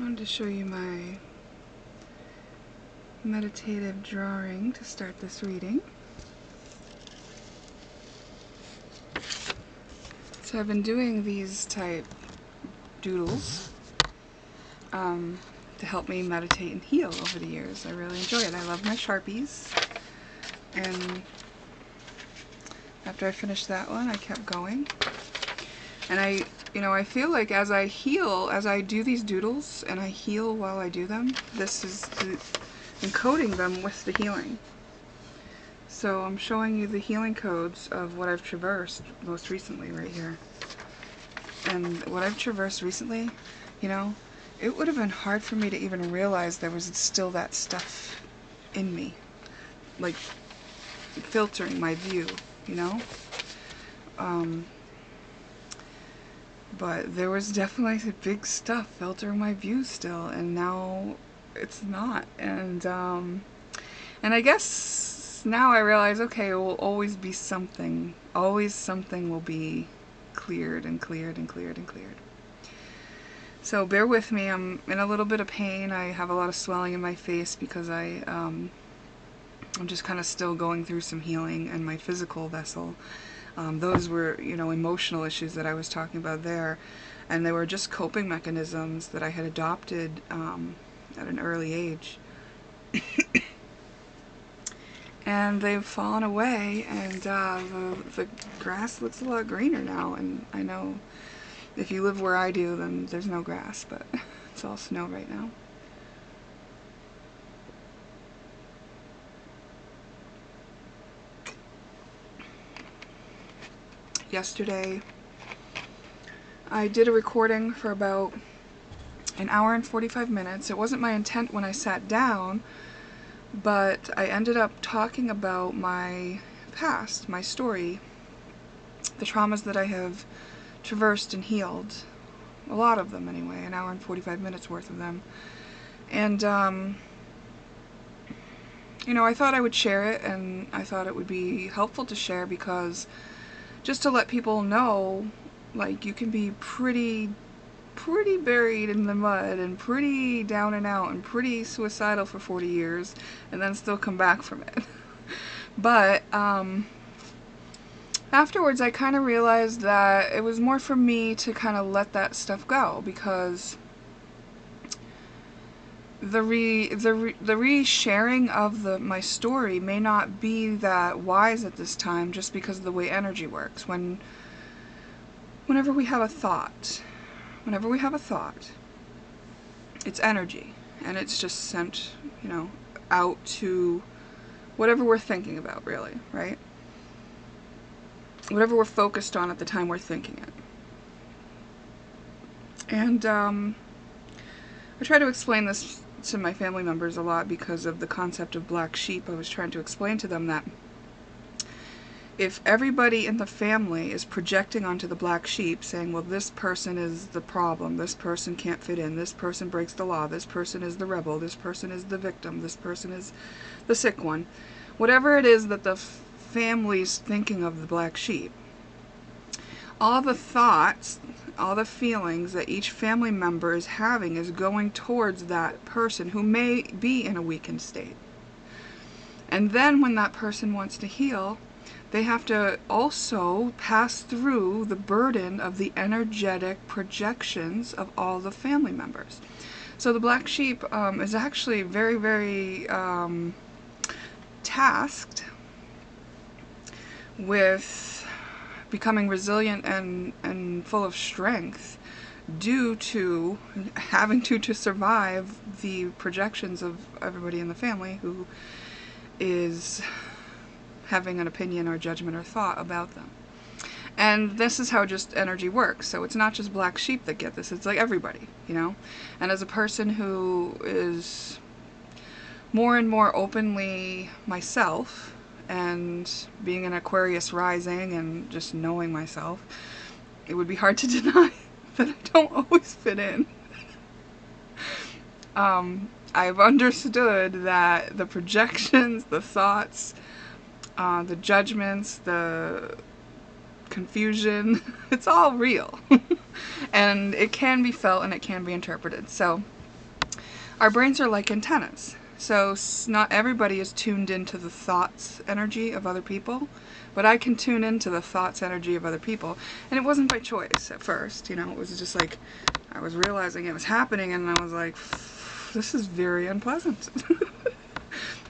I wanted to show you my meditative drawing to start this reading. So I've been doing these type doodles to help me meditate and heal over the years. I really enjoy it. I love my Sharpies, and after I finished that one, I kept going. And I feel like as I heal, as I do these doodles, and I heal while I do them, this is encoding them with the healing. So I'm showing you the healing codes of what I've traversed most recently right here. And what I've traversed recently, you know, it would have been hard for me to even realize there was still that stuff in me, like filtering my view, you know? But there was definitely big stuff filtering my view still, and now it's not. And I guess now I realize, okay, it will always be something. Always something will be cleared and cleared and cleared and cleared. So bear with me. I'm in a little bit of pain. I have a lot of swelling in my face because I'm just kind of still going through some healing in my physical vessel. Those were, you know, emotional issues that I was talking about there, and they were just coping mechanisms that I had adopted at an early age. And they've fallen away, and the grass looks a lot greener now, and I know if you live where I do, then there's no grass, but it's all snow right now. Yesterday, I did a recording for about an hour and 45 minutes. It wasn't my intent when I sat down, but I ended up talking about my past, my story, the traumas that I have traversed and healed. A lot of them anyway, an hour and 45 minutes worth of them. And, you know, I thought I would share it, and I thought it would be helpful to share because just to let people know, like, you can be pretty buried in the mud and pretty down and out and pretty suicidal for 40 years and then still come back from it. But afterwards I kind of realized that it was more for me to kind of let that stuff go, because the re-sharing of my story may not be that wise at this time, just because of the way energy works. Whenever we have a thought, it's energy, and it's just sent, you know, out to whatever we're thinking about, really, right? Whatever we're focused on at the time we're thinking it. And I try to explain this to my family members a lot because of the concept of black sheep. I was trying to explain to them that if everybody in the family is projecting onto the black sheep, saying, well, this person is the problem, this person can't fit in, this person breaks the law, this person is the rebel, this person is the victim, this person is the sick one, whatever it is that the family's thinking of the black sheep, all the thoughts, all the feelings that each family member is having is going towards that person who may be in a weakened state. And then when that person wants to heal, they have to also pass through the burden of the energetic projections of all the family members. So the black sheep is actually very, very tasked with becoming resilient and full of strength due to having to survive the projections of everybody in the family who is having an opinion or judgment or thought about them. And this is how just energy works. So it's not just black sheep that get this, it's like everybody, you know? And as a person who is more and more openly myself, and being an Aquarius rising and just knowing myself, it would be hard to deny that I don't always fit in. I've understood that the projections, the thoughts, the judgments, the confusion, it's all real. And it can be felt and it can be interpreted. So our brains are like antennas. So not everybody is tuned into the thoughts energy of other people, but I can tune into the thoughts energy of other people. And it wasn't by choice at first, you know, it was just like I was realizing it was happening and I was like, this is very unpleasant.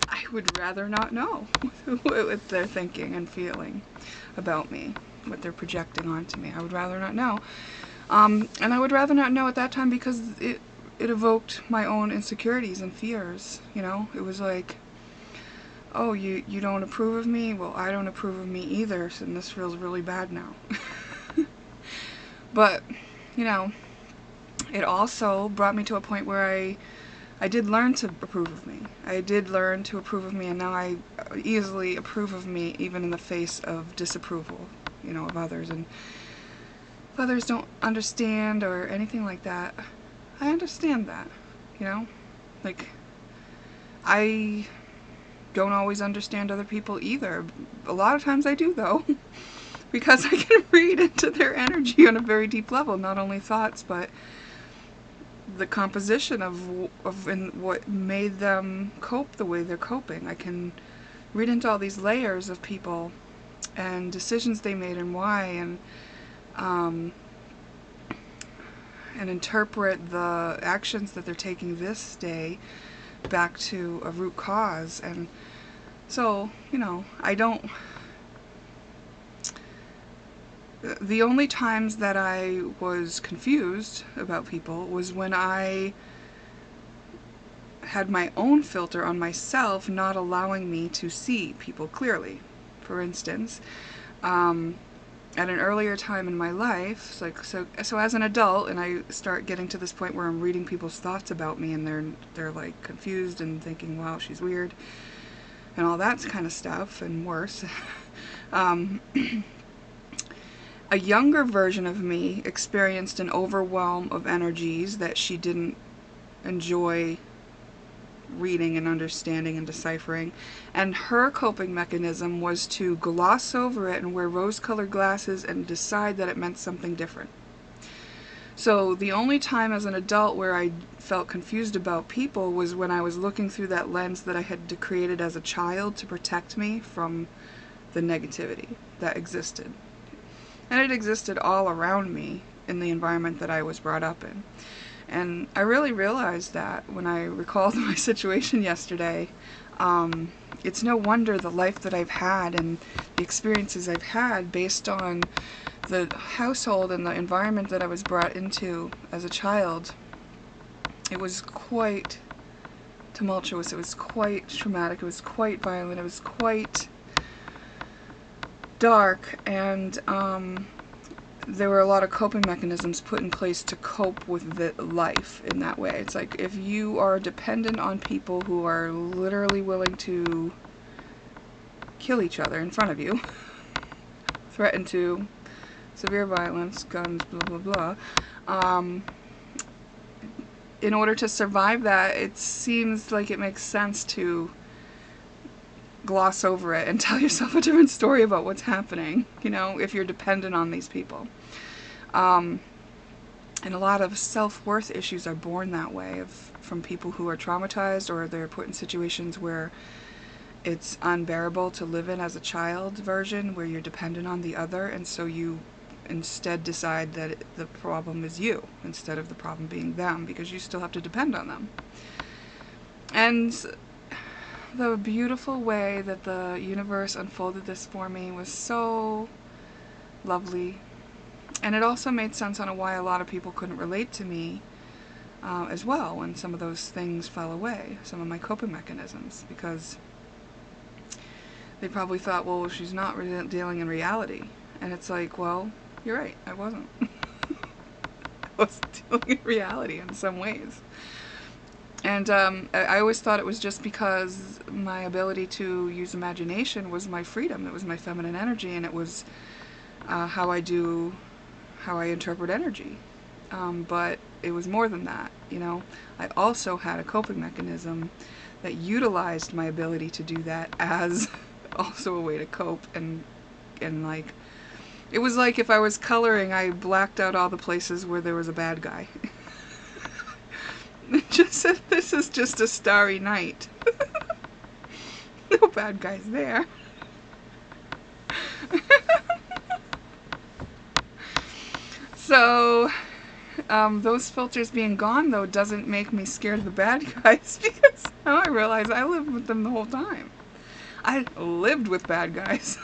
I would rather not know what they're thinking and feeling about me, what they're projecting onto me. I would rather not know. And I would rather not know at that time because it evoked my own insecurities and fears, you know? It was like, oh, you don't approve of me? Well, I don't approve of me either, and this feels really bad now. But, you know, it also brought me to a point where I did learn to approve of me. I did learn to approve of me, and now I easily approve of me even in the face of disapproval, you know, of others. And if others don't understand or anything like that, I understand that, you know? Like, I don't always understand other people either. A lot of times I do, though, because I can read into their energy on a very deep level, not only thoughts, but the composition of what made them cope the way they're coping. I can read into all these layers of people and decisions they made and why, and interpret the actions that they're taking this day back to a root cause. And so, you know, the only times that I was confused about people was when I had my own filter on myself, not allowing me to see people clearly. For instance, at an earlier time in my life, so as an adult, and I start getting to this point where I'm reading people's thoughts about me, and they're like confused and thinking, wow, she's weird, and all that kind of stuff, and worse. A younger version of me experienced an overwhelm of energies that she didn't enjoy reading and understanding and deciphering, and her coping mechanism was to gloss over it and wear rose-colored glasses and decide that it meant something different. So the only time as an adult where I felt confused about people was when I was looking through that lens that I had created as a child to protect me from the negativity that existed. And it existed all around me in the environment that I was brought up in. And I really realized that when I recalled my situation yesterday. It's no wonder the life that I've had and the experiences I've had based on the household and the environment that I was brought into as a child. It was quite tumultuous, it was quite traumatic, it was quite violent, it was quite dark, and there were a lot of coping mechanisms put in place to cope with the life in that way. It's like if you are dependent on people who are literally willing to kill each other in front of you, threaten to, severe violence, guns, blah blah blah, in order to survive that, it seems like it makes sense to gloss over it and tell yourself a different story about what's happening, you know, if you're dependent on these people. And a lot of self-worth issues are born that way, from people who are traumatized, or they're put in situations where it's unbearable to live in as a child version, where you're dependent on the other, and so you instead decide that the problem is you, instead of the problem being them, because you still have to depend on them. And the beautiful way that the universe unfolded this for me was so lovely. And it also made sense on why a lot of people couldn't relate to me as well when some of those things fell away, some of my coping mechanisms, because they probably thought, well, she's not dealing in reality. And it's like, well, you're right, I wasn't. I wasn't dealing in reality in some ways. And I always thought it was just because my ability to use imagination was my freedom. It was my feminine energy, and it was how I interpret energy. But it was more than that, you know. I also had a coping mechanism that utilized my ability to do that as also a way to cope, and like, it was like if I was coloring, I blacked out all the places where there was a bad guy. It just said, this is just a starry night. No bad guys there. So, those filters being gone, though, doesn't make me scared of the bad guys, because now I realize I lived with them the whole time. I lived with bad guys.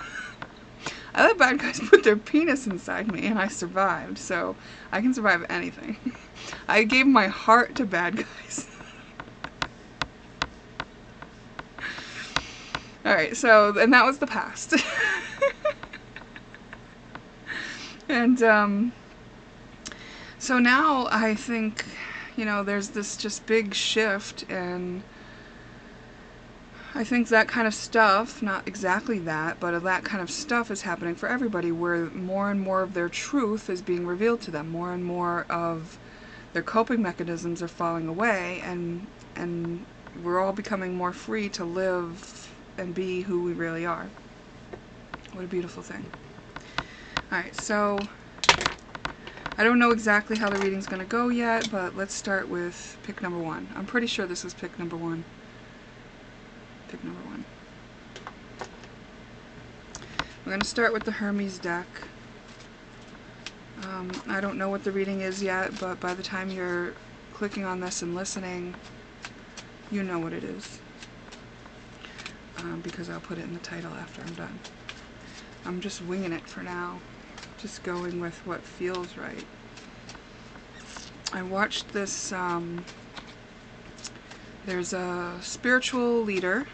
I let bad guys put their penis inside me, and I survived, so I can survive anything. I gave my heart to bad guys. Alright, so, and that was the past. And, so now I think, you know, there's this just big shift, and I think that kind of stuff, not exactly that, but that kind of stuff is happening for everybody, where more and more of their truth is being revealed to them. More and more of their coping mechanisms are falling away, and we're all becoming more free to live and be who we really are. What a beautiful thing. Alright, so I don't know exactly how the reading's going to go yet, but let's start with pick number 1. I'm pretty sure this is pick number 1. Pick number 1. We're going to start with the Hermes deck. I don't know what the reading is yet, but by the time you're clicking on this and listening, you know what it is. Because I'll put it in the title after I'm done. I'm just winging it for now. Just going with what feels right. I watched this, there's a spiritual leader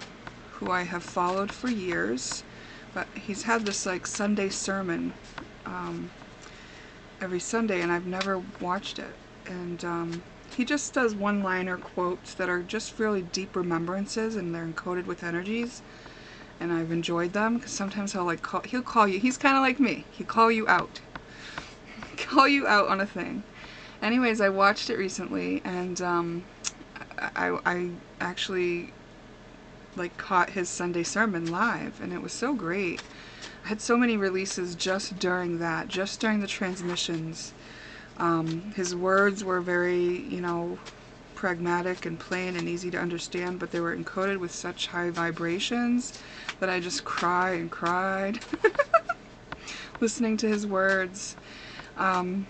who I have followed for years, but he's had this like Sunday sermon every Sunday, and I've never watched it. And he just does one-liner quotes that are just really deep remembrances, and they're encoded with energies. And I've enjoyed them, because sometimes he'll call you, he's kind of like me, he'll call you out. Call you out on a thing. Anyways, I watched it recently, and I actually like caught his Sunday sermon live, and it was so great. I had so many releases just during that, just during the transmissions. His words were very, you know, pragmatic and plain and easy to understand, but they were encoded with such high vibrations that I just cried and cried listening to his words. I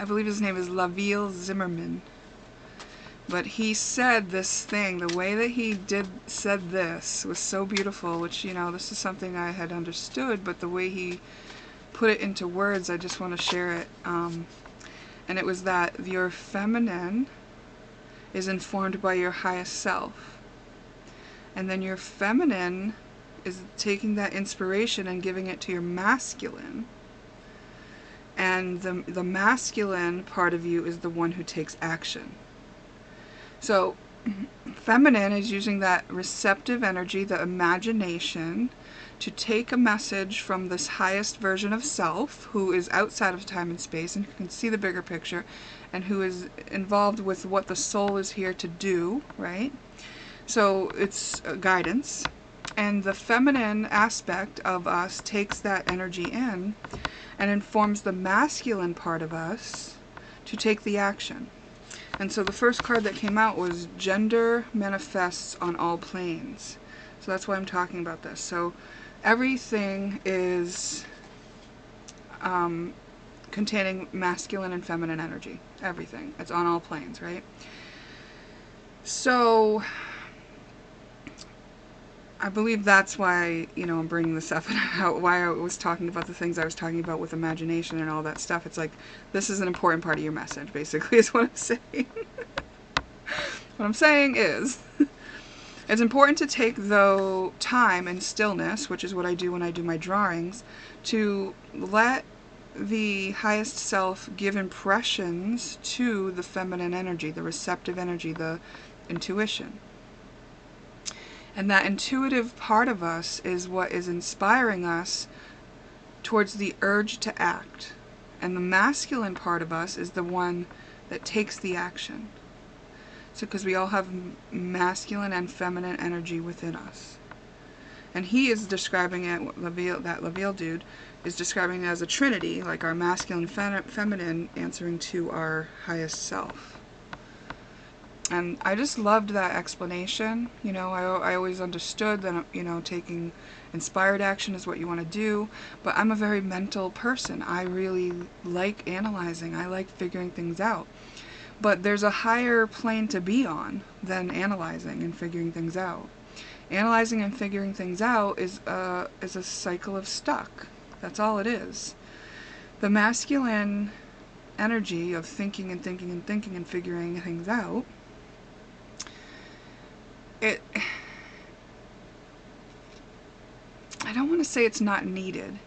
believe his name is Laville Zimmerman, but he said this thing, the way that he said this was so beautiful, which, you know, this is something I had understood, but the way he put it into words, I just want to share it. And it was that your feminine is informed by your highest self. And then your feminine is taking that inspiration and giving it to your masculine. And the masculine part of you is the one who takes action. So, feminine is using that receptive energy, the imagination, to take a message from this highest version of self, who is outside of time and space and can see the bigger picture, and who is involved with what the soul is here to do, right? So it's guidance. And the feminine aspect of us takes that energy in and informs the masculine part of us to take the action. And so the first card that came out was Gender Manifests on All Planes. So that's why I'm talking about this. So everything is containing masculine and feminine energy. Everything. It's on all planes, right? So I believe that's why, you know, I'm bringing this up, and why I was talking about the things I was talking about with imagination and all that stuff. It's like, this is an important part of your message, basically, is what I'm saying. What I'm saying is, it's important to take, though, time and stillness, which is what I do when I do my drawings, to let the highest self give impressions to the feminine energy, the receptive energy, the intuition. And that intuitive part of us is what is inspiring us towards the urge to act. And the masculine part of us is the one that takes the action. So, because we all have masculine and feminine energy within us. And he is describing it, that Laville dude is describing it as a trinity, like our masculine and feminine answering to our highest self. And I just loved that explanation. You know, I always understood that, you know, taking inspired action is what you want to do, but I'm a very mental person. I really like analyzing. I like figuring things out. But there's a higher plane to be on than analyzing and figuring things out. Analyzing and figuring things out is a cycle of stuck. That's all it is. The masculine energy of thinking and thinking and thinking and figuring things out, I don't want to say it's not needed.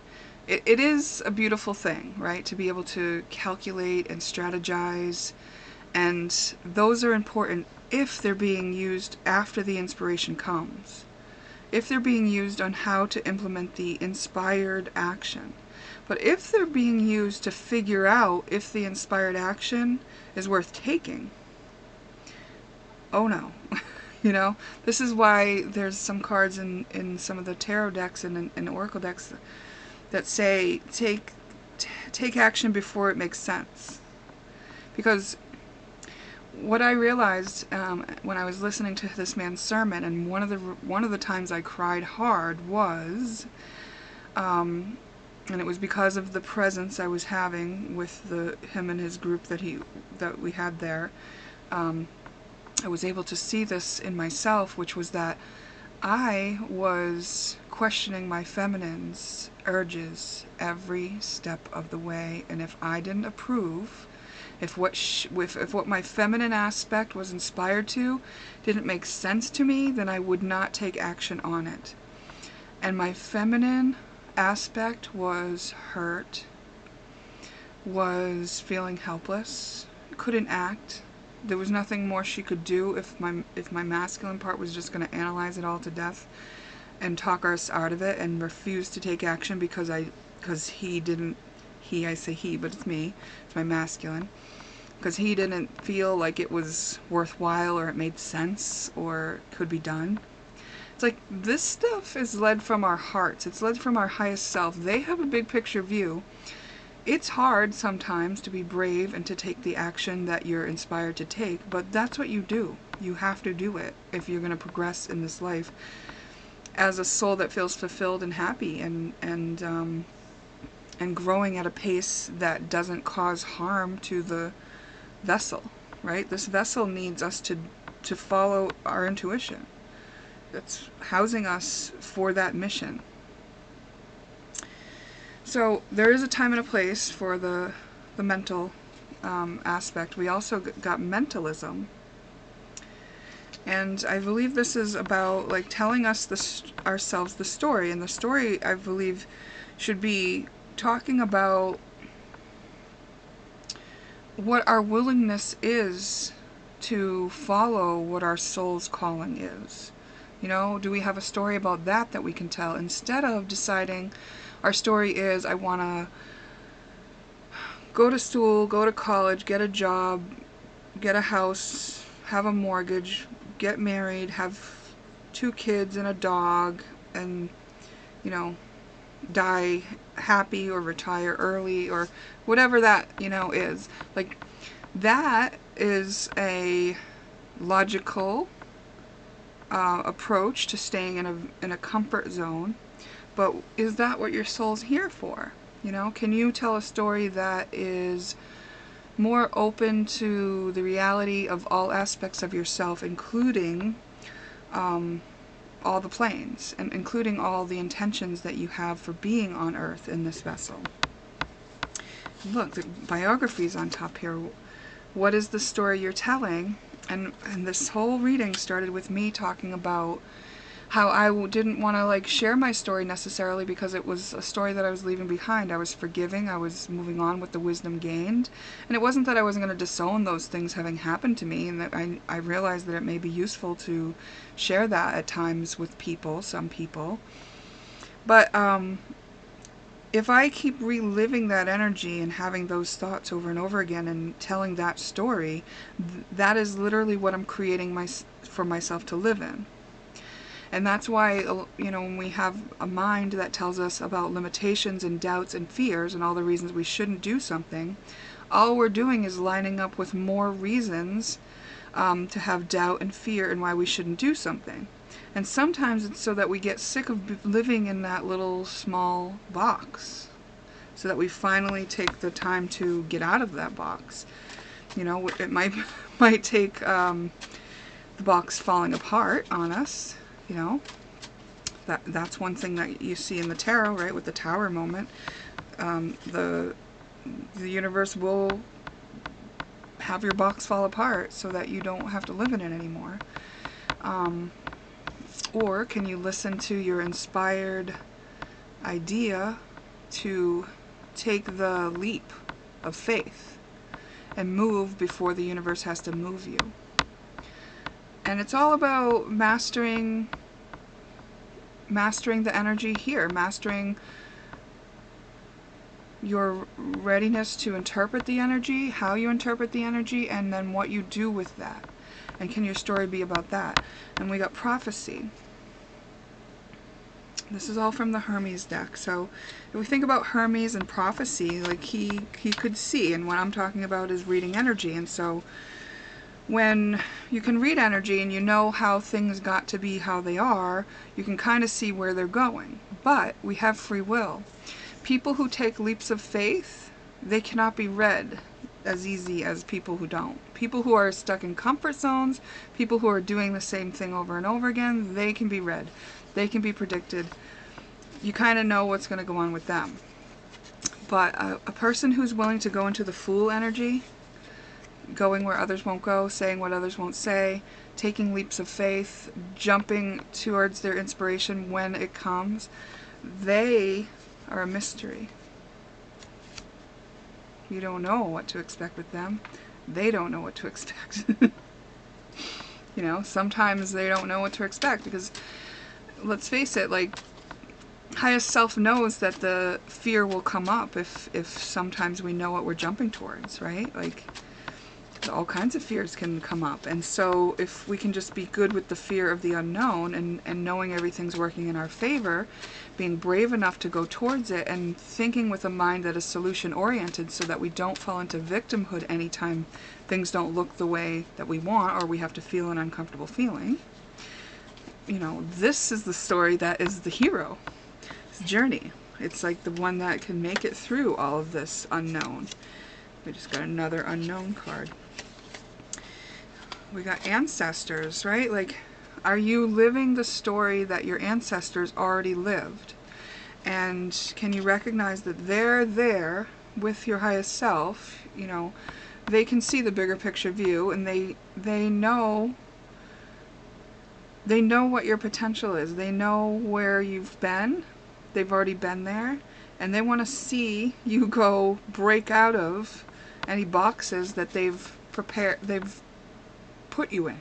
It is a beautiful thing, right? To be able to calculate and strategize, and those are important if they're being used after the inspiration comes. If they're being used on how to implement the inspired action. But if they're being used to figure out if the inspired action is worth taking, oh no. You know, this is why there's some cards in some of the tarot decks and in oracle decks that say take action before it makes sense. Because what I realized when I was listening to this man's sermon, and one of the times I cried hard was, and it was because of the presence I was having with him and his group that we had there. I was able to see this in myself, which was that I was questioning my feminine's urges every step of the way, and if I didn't approve, if what my feminine aspect was inspired to didn't make sense to me, then I would not take action on it. And my feminine aspect was hurt, was feeling helpless, couldn't act. There was nothing more she could do if my masculine part was just going to analyze it all to death and talk us out of it and refuse to take action because I say he, but it's me, it's my masculine, because he didn't feel like it was worthwhile or it made sense or could be done. It's like, this stuff is led from our hearts. It's led from our highest self. They have a big picture view. It's hard sometimes to be brave and to take the action that you're inspired to take, but that's what you do. You have to do it if you're going to progress in this life as a soul that feels fulfilled and happy and growing at a pace that doesn't cause harm to the vessel, right? This vessel needs us to follow our intuition. That's housing us for that mission. So there is a time and a place for the mental aspect. We also got mentalism, and I believe this is about like telling us ourselves the story, and the story I believe should be talking about what our willingness is to follow what our soul's calling is. You know, do we have a story about that we can tell, instead of deciding our story is, I want to go to school, go to college, get a job, get a house, have a mortgage, get married, have 2 kids and a dog, and, you know, die happy or retire early or whatever that, you know, is. Like, that is a logical approach to staying in a comfort zone. But is that what your soul's here for? You know, can you tell a story that is more open to the reality of all aspects of yourself, including all the planes, and including all the intentions that you have for being on Earth in this vessel? Look, the biography's on top here. What is the story you're telling? And this whole reading started with me talking about how I didn't want to like share my story necessarily because it was a story that I was leaving behind. I was forgiving, I was moving on with the wisdom gained, and it wasn't that I wasn't going to disown those things having happened to me, and that I realized that it may be useful to share that at times with people, some people. But if I keep reliving that energy and having those thoughts over and over again and telling that story, that is literally what I'm creating for myself to live in. And that's why, you know, when we have a mind that tells us about limitations and doubts and fears and all the reasons we shouldn't do something, all we're doing is lining up with more reasons to have doubt and fear and why we shouldn't do something. And sometimes it's so that we get sick of living in that little small box, so that we finally take the time to get out of that box. You know, it might take the box falling apart on us, you know. That's one thing that you see in the tarot, right, with the Tower moment. The universe will have your box fall apart so that you don't have to live in it anymore. Or can you listen to your inspired idea to take the leap of faith and move before the universe has to move you? And it's all about mastering the energy here, mastering your readiness to interpret the energy, how you interpret the energy, and then what you do with that. And can your story be about that? And we got prophecy. This is all from the Hermes deck. So if we think about Hermes and prophecy, like he could see, and what I'm talking about is reading energy. And so when you can read energy and you know how things got to be how they are, you can kind of see where they're going. But we have free will. People who take leaps of faith, they cannot be read as easy as people who don't. People who are stuck in comfort zones, people who are doing the same thing over and over again, they can be read. They can be predicted. You kind of know what's going to go on with them. But a person who's willing to go into the Fool energy, going where others won't go, saying what others won't say, taking leaps of faith, jumping towards their inspiration when it comes, they are a mystery. You don't know what to expect with them. They don't know what to expect. You know, sometimes they don't know what to expect because, let's face it, like, highest self knows that the fear will come up if sometimes we know what we're jumping towards, right? Like, all kinds of fears can come up. And so if we can just be good with the fear of the unknown and knowing everything's working in our favor, being brave enough to go towards it and thinking with a mind that is solution oriented so that we don't fall into victimhood anytime things don't look the way that we want or we have to feel an uncomfortable feeling. You know, this is the story that is the hero. It's journey. It's like the one that can make it through all of this unknown. We just got another unknown card. We got ancestors, right? Like, are you living the story that your ancestors already lived? And can you recognize that they're there with your highest self? You know, they can see the bigger picture view, and they know what your potential is. They know where you've been. They've already been there, and they want to see you go break out of any boxes that they've put you in.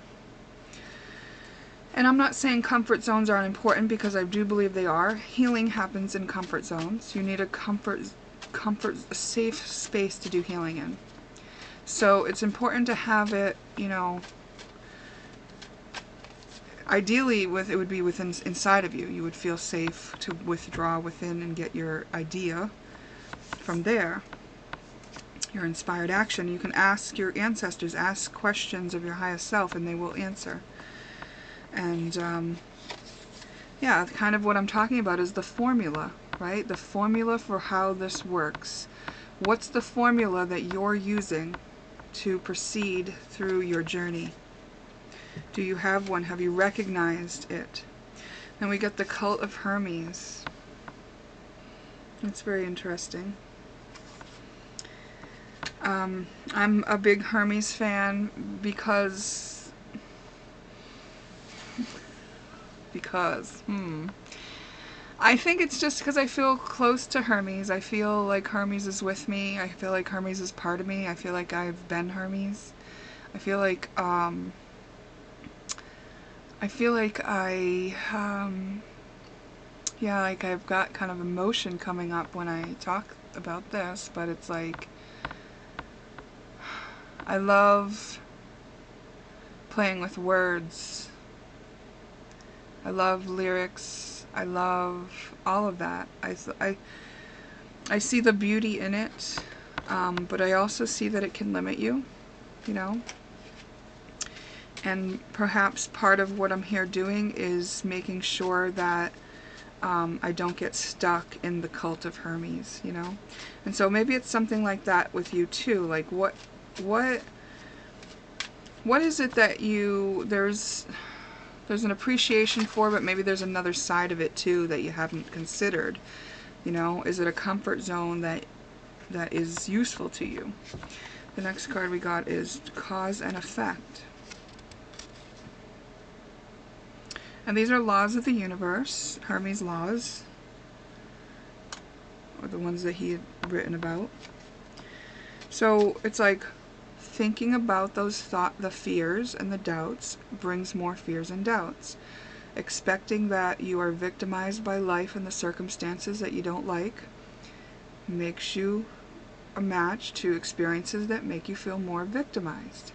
And I'm not saying comfort zones aren't important, because I do believe they are. Healing happens in comfort zones. You need a a safe space to do healing in. So it's important to have it, you know, ideally it would be inside of you. You would feel safe to withdraw within and get your idea from there. Your inspired action. You can ask your ancestors, ask questions of your highest self, and they will answer. And yeah, kind of what I'm talking about is the formula, right? The formula for how this works. What's the formula that you're using to proceed through your journey? Do you have one? Have you recognized it? Then we get the cult of Hermes. It's very interesting. I'm a big Hermes fan because I think it's just because I feel close to Hermes. I feel like Hermes is with me. I feel like Hermes is part of me. I feel like I've been Hermes. I feel like yeah, like I've got kind of emotion coming up when I talk about this, but it's like I love playing with words. I love lyrics. I love all of that. I see the beauty in it, but I also see that it can limit you, you know. And perhaps part of what I'm here doing is making sure that I don't get stuck in the cult of Hermes, you know? And so maybe it's something like that with you too. Like what is it that there's an appreciation for, but maybe there's another side of it too that you haven't considered. You know, is it a comfort zone that is useful to you? The next card we got is cause and effect. And these are laws of the universe, Hermes laws, or the ones that he had written about. So it's like thinking about the fears and the doubts brings more fears and doubts. Expecting that you are victimized by life and the circumstances that you don't like makes you a match to experiences that make you feel more victimized.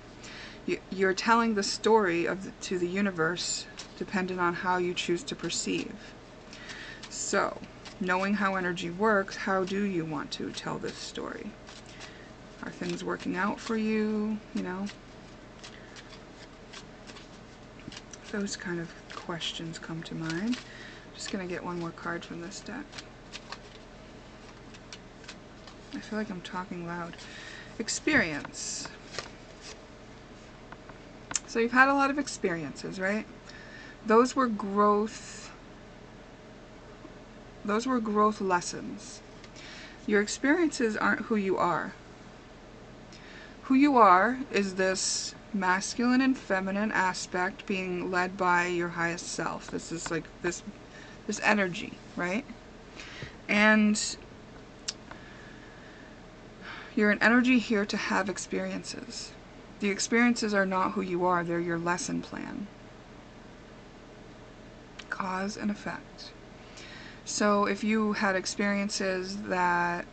You're telling the story to the universe dependent on how you choose to perceive. So, knowing how energy works, how do you want to tell this story? Are things working out for you? You know? Those kind of questions come to mind. Just going to get one more card from this deck. I feel like I'm talking loud. Experience. So you've had a lot of experiences, right? Those were growth lessons. Your experiences aren't who you are. Who you are is this masculine and feminine aspect being led by your highest self. This is like this energy, right? And you're an energy here to have experiences. The experiences are not who you are, they're your lesson plan. Cause and effect. So if you had experiences that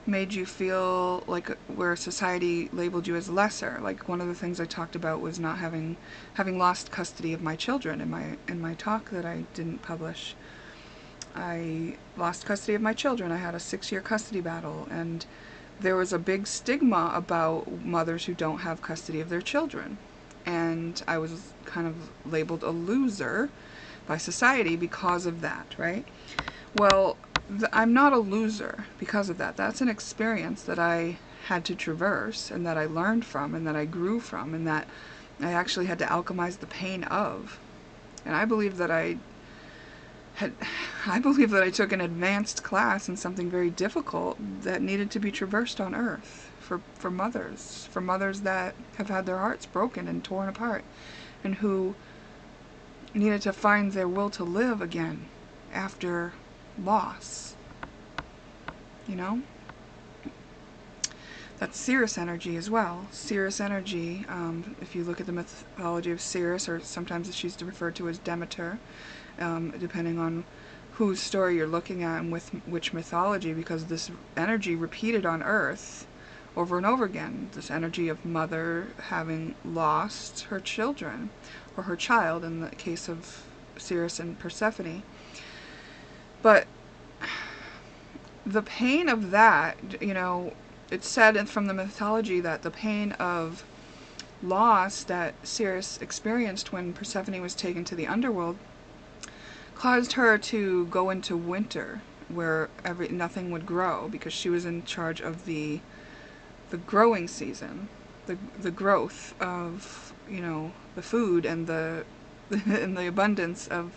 made you feel like where society labeled you as lesser, like one of the things I talked about was not having lost custody of my children in my talk that I didn't publish. I lost custody of my children. I had a 6-year custody battle, and there was a big stigma about mothers who don't have custody of their children. And I was kind of labeled a loser by society because of that, right? Well, I'm not a loser because of that. That's an experience that I had to traverse, and that I learned from, and that I grew from, and that I actually had to alchemize the pain of. And I believe that I took an advanced class in something very difficult that needed to be traversed on Earth for mothers that have had their hearts broken and torn apart, and who needed to find their will to live again after loss. You know? That's Cirrus energy as well. Cirrus energy, if you look at the mythology of Cirrus, or sometimes she's referred to as Demeter, depending on whose story you're looking at and with which mythology, because this energy repeated on Earth over and over again. This energy of mother having lost her children, or her child in the case of Cirrus and Persephone. But the pain of that, you know, it's said from the mythology that the pain of loss that Cirrus experienced when Persephone was taken to the underworld caused her to go into winter, where nothing would grow, because she was in charge of the growing season, the growth of, you know, the food and the and the abundance of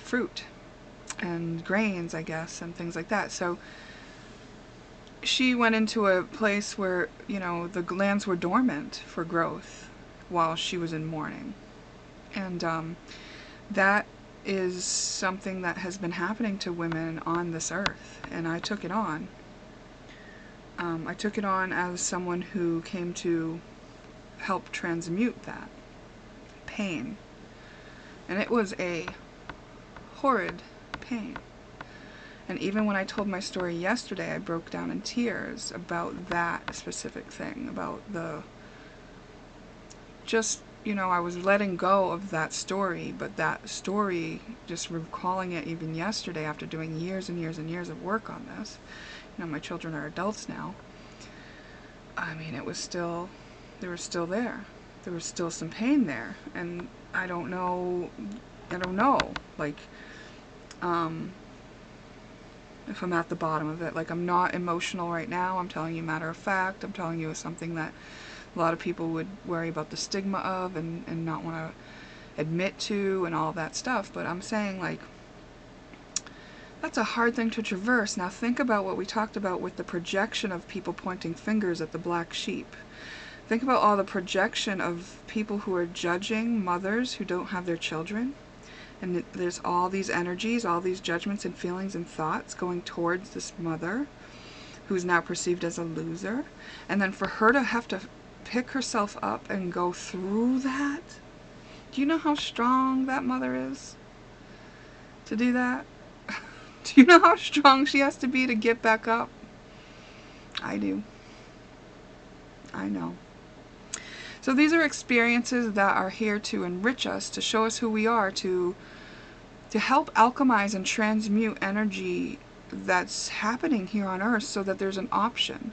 fruit and grains, I guess, and things like that. So she went into a place where, you know, the lands were dormant for growth while she was in mourning. And that is something that has been happening to women on this earth, and I took it on. I took it on as someone who came to help transmute that pain. And it was a horrid pain. And even when I told my story yesterday, I broke down in tears about that specific thing, about you know, I was letting go of that story, but that story, just recalling it even yesterday after doing years and years and years of work on this, you know, my children are adults now, I mean, they were still there. there was still some pain there, and I don't know, like, if I'm at the bottom of it. Like, I'm not emotional right now, I'm telling you matter of fact, I'm telling you something that a lot of people would worry about the stigma of and not want to admit to and all that stuff, but I'm saying, like, that's a hard thing to traverse. Now think about what we talked about with the projection of people pointing fingers at the black sheep. Think about all the projection of people who are judging mothers who don't have their children. And there's all these energies, all these judgments and feelings and thoughts going towards this mother who's now perceived as a loser. And then for her to have to pick herself up and go through that. Do you know how strong that mother is to do that? Do you know how strong she has to be to get back up? I do. I know. So these are experiences that are here to enrich us, to show us who we are, to help alchemize and transmute energy that's happening here on Earth, so that there's an option,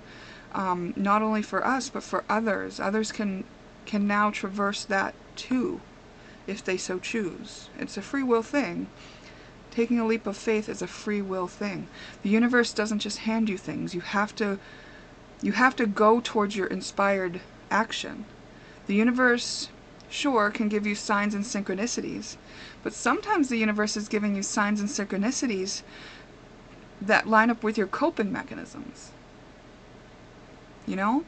not only for us but for others. Others can now traverse that too, if they so choose. It's a free will thing. Taking a leap of faith is a free will thing. The universe doesn't just hand you things. You have to go towards your inspired action. The universe, sure, can give you signs and synchronicities, but sometimes the universe is giving you signs and synchronicities that line up with your coping mechanisms. You know?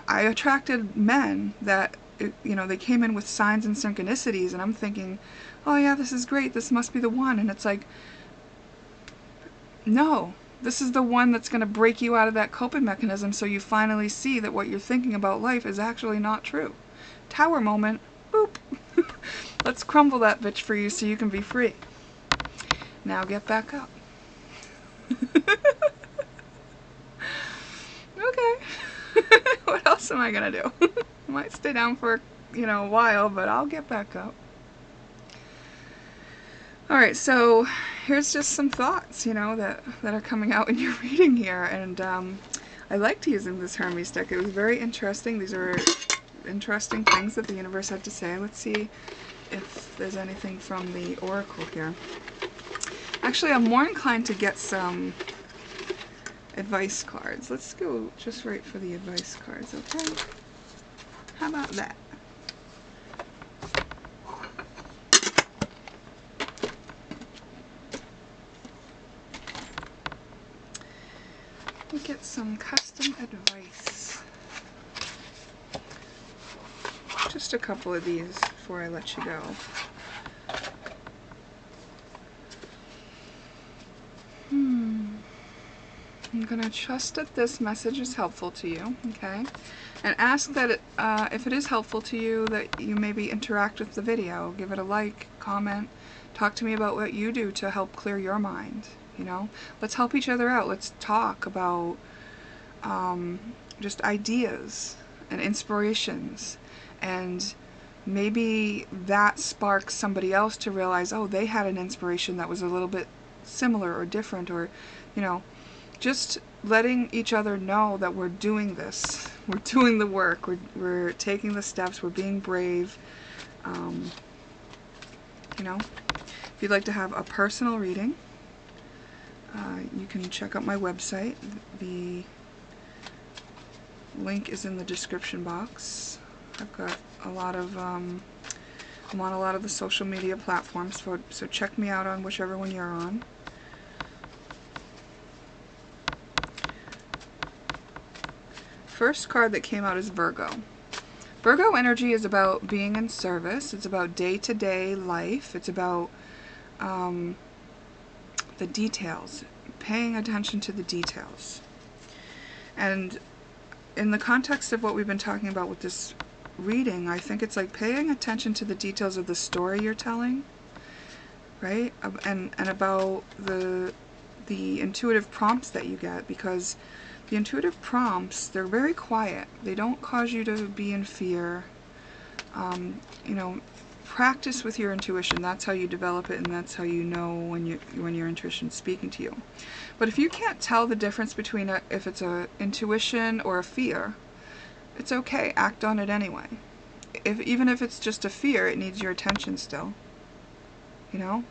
I attracted men that, you know, they came in with signs and synchronicities, and I'm thinking, oh yeah, this is great, this must be the one. And it's like, no, this is the one that's going to break you out of that coping mechanism, so you finally see that what you're thinking about life is actually not true. Tower moment, boop. Let's crumble that bitch for you so you can be free. Now get back up. Okay. What else am I going to do? I might stay down for, a while, but I'll get back up. Alright, so here's just some thoughts, that are coming out in your reading here, and I liked using this Hermes deck. It was very interesting. These are interesting things that the universe had to say. Let's see if there's anything from the oracle here. Actually, I'm more inclined to get some advice cards. Let's go just right for the advice cards, okay? How about that? We'll get some custom advice. Just a couple of these before I let you go. I'm going to trust that this message is helpful to you, okay? And ask that if it is helpful to you, that you maybe interact with the video. Give it a like, comment, talk to me about what you do to help clear your mind, Let's help each other out. Let's talk about just ideas and inspirations, and maybe that sparks somebody else to realize, oh, they had an inspiration that was a little bit similar or different, or, just letting each other know that we're doing this. We're doing the work. We're taking the steps. We're being brave. If you'd like to have a personal reading, you can check out my website. The link is in the description box. I've got a lot of, I'm on a lot of the social media platforms, so check me out on whichever one you're on. First card that came out is Virgo. Virgo energy is about being in service. It's about day-to-day life. It's about the details, paying attention to the details. And in the context of what we've been talking about with this reading, I think it's like paying attention to the details of the story you're telling, right? And about the intuitive prompts that you get, because the intuitive prompts, they're very quiet. They don't cause you to be in fear. Practice with your intuition. That's how you develop it, and that's how you know when your intuition's speaking to you. But if you can't tell the difference between if it's an intuition or a fear, it's okay. Act on it anyway. even if it's just a fear, it needs your attention still. You know?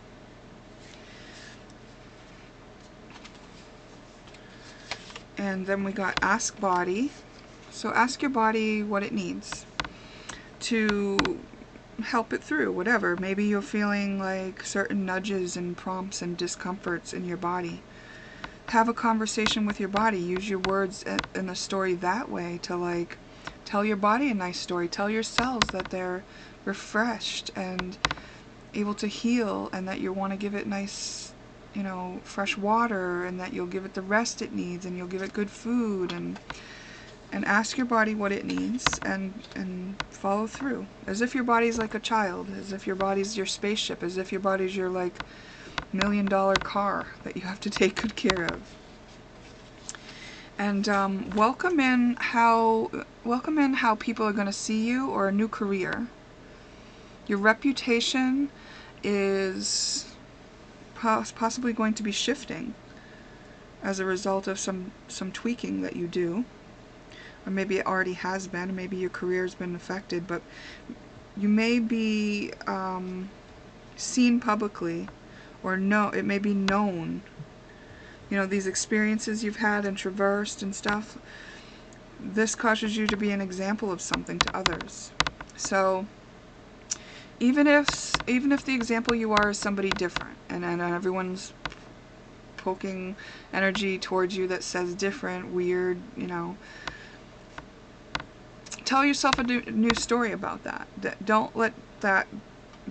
And then we got ask body. So ask your body what it needs to help it through, whatever. Maybe you're feeling like certain nudges and prompts and discomforts in your body. Have a conversation with your body. Use your words in the story that way to like tell your body a nice story. Tell your cells that they're refreshed and able to heal, and that you want to give it nice, you know, fresh water, and that you'll give it the rest it needs, and you'll give it good food, and ask your body what it needs, and follow through. As if your body's like a child, as if your body's your spaceship, as if your body's your like $1 million car that you have to take good care of. And welcome in how people are going to see you, or a new career. Your reputation is possibly going to be shifting as a result of some tweaking that you do. Or maybe it already has been, maybe your career's been affected, but you may be seen publicly, or it may be known. You know, these experiences you've had and traversed and stuff, this causes you to be an example of something to others. So even if the example you are is somebody different, and everyone's poking energy towards you that says different, weird, you know, tell yourself a new story about that. Don't let that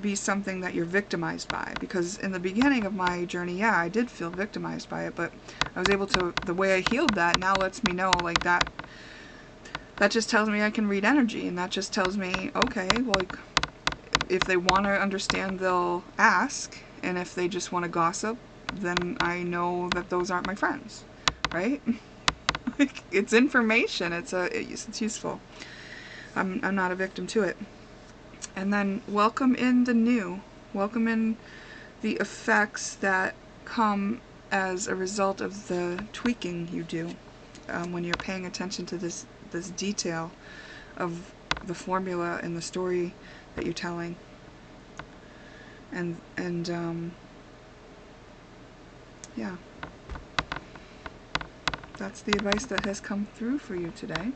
be something that you're victimized by, because in the beginning of my journey, yeah, I did feel victimized by it, but I was able to, the way I healed that now lets me know, like, that just tells me I can read energy, and that just tells me, okay, like, if they want to understand, they'll ask, and if they just want to gossip, then I know that those aren't my friends, right? Like, it's information, it's useful. I'm not a victim to it. And then welcome in the new. Welcome in the effects that come as a result of the tweaking you do when you're paying attention to this detail of the formula and the story that you're telling. And yeah, that's the advice that has come through for you today.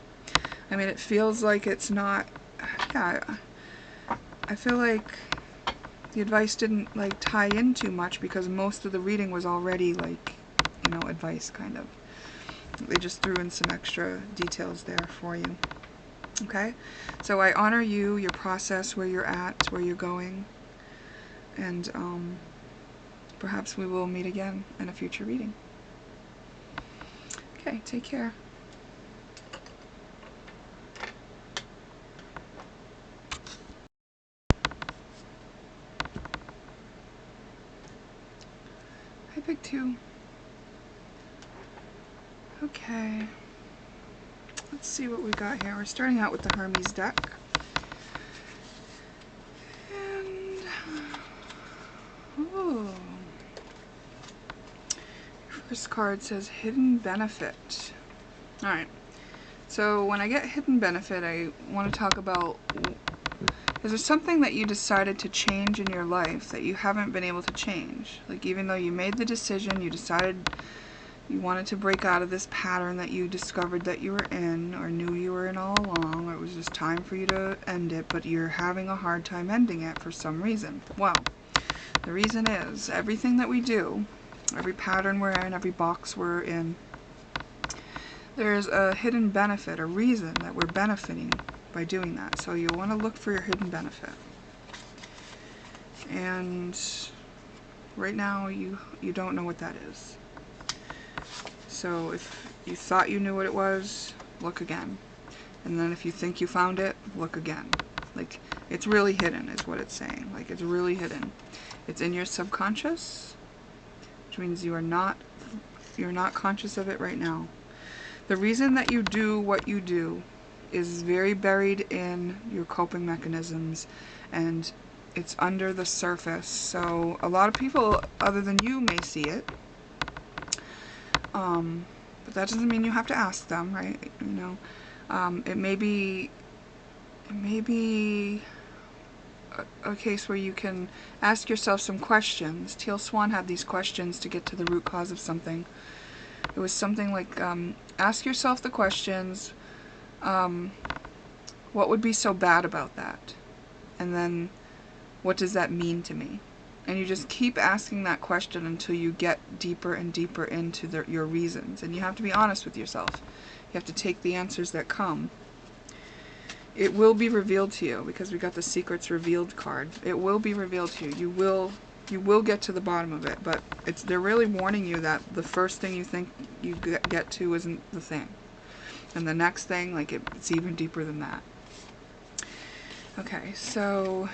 I mean, it feels like it's not, yeah, I feel like the advice didn't like tie in too much, because most of the reading was already like, you know, advice kind of. They just threw in some extra details there for you. Okay? So I honor you, your process, where you're at, where you're going, and perhaps we will meet again in a future reading. Okay, take care. Hi, Big Two. Okay. Let's see what we got here. We're starting out with the Hermes deck. And, ooh. First card says Hidden Benefit. Alright. So when I get Hidden Benefit, I want to talk about, is there something that you decided to change in your life that you haven't been able to change? Like, even though you made the decision, you decided you wanted to break out of this pattern that you discovered that you were in, or knew you were in all along, or it was just time for you to end it, but you're having a hard time ending it for some reason. Well, the reason is, everything that we do, every pattern we're in, every box we're in, there's a hidden benefit, a reason that we're benefiting by doing that. So you want to look for your hidden benefit. And right now you don't know what that is. So if you thought you knew what it was, look again. And then if you think you found it, look again. Like, it's really hidden is what it's saying. Like, it's really hidden. It's in your subconscious, which means you're not conscious of it right now. The reason that you do what you do is very buried in your coping mechanisms, and it's under the surface. So a lot of people other than you may see it. But that doesn't mean you have to ask them, right? You know, it may be It may be a case where you can ask yourself some questions. Teal Swan had these questions to get to the root cause of something. It was something like, ask yourself the questions, what would be so bad about that? And then, what does that mean to me? And you just keep asking that question until you get deeper and deeper into your reasons. And you have to be honest with yourself. You have to take the answers that come. It will be revealed to you, because we got the Secrets Revealed card. It will be revealed to you. You will get to the bottom of it, but they're really warning you that the first thing you think you get to isn't the thing. And the next thing, like, it's even deeper than that. Okay, so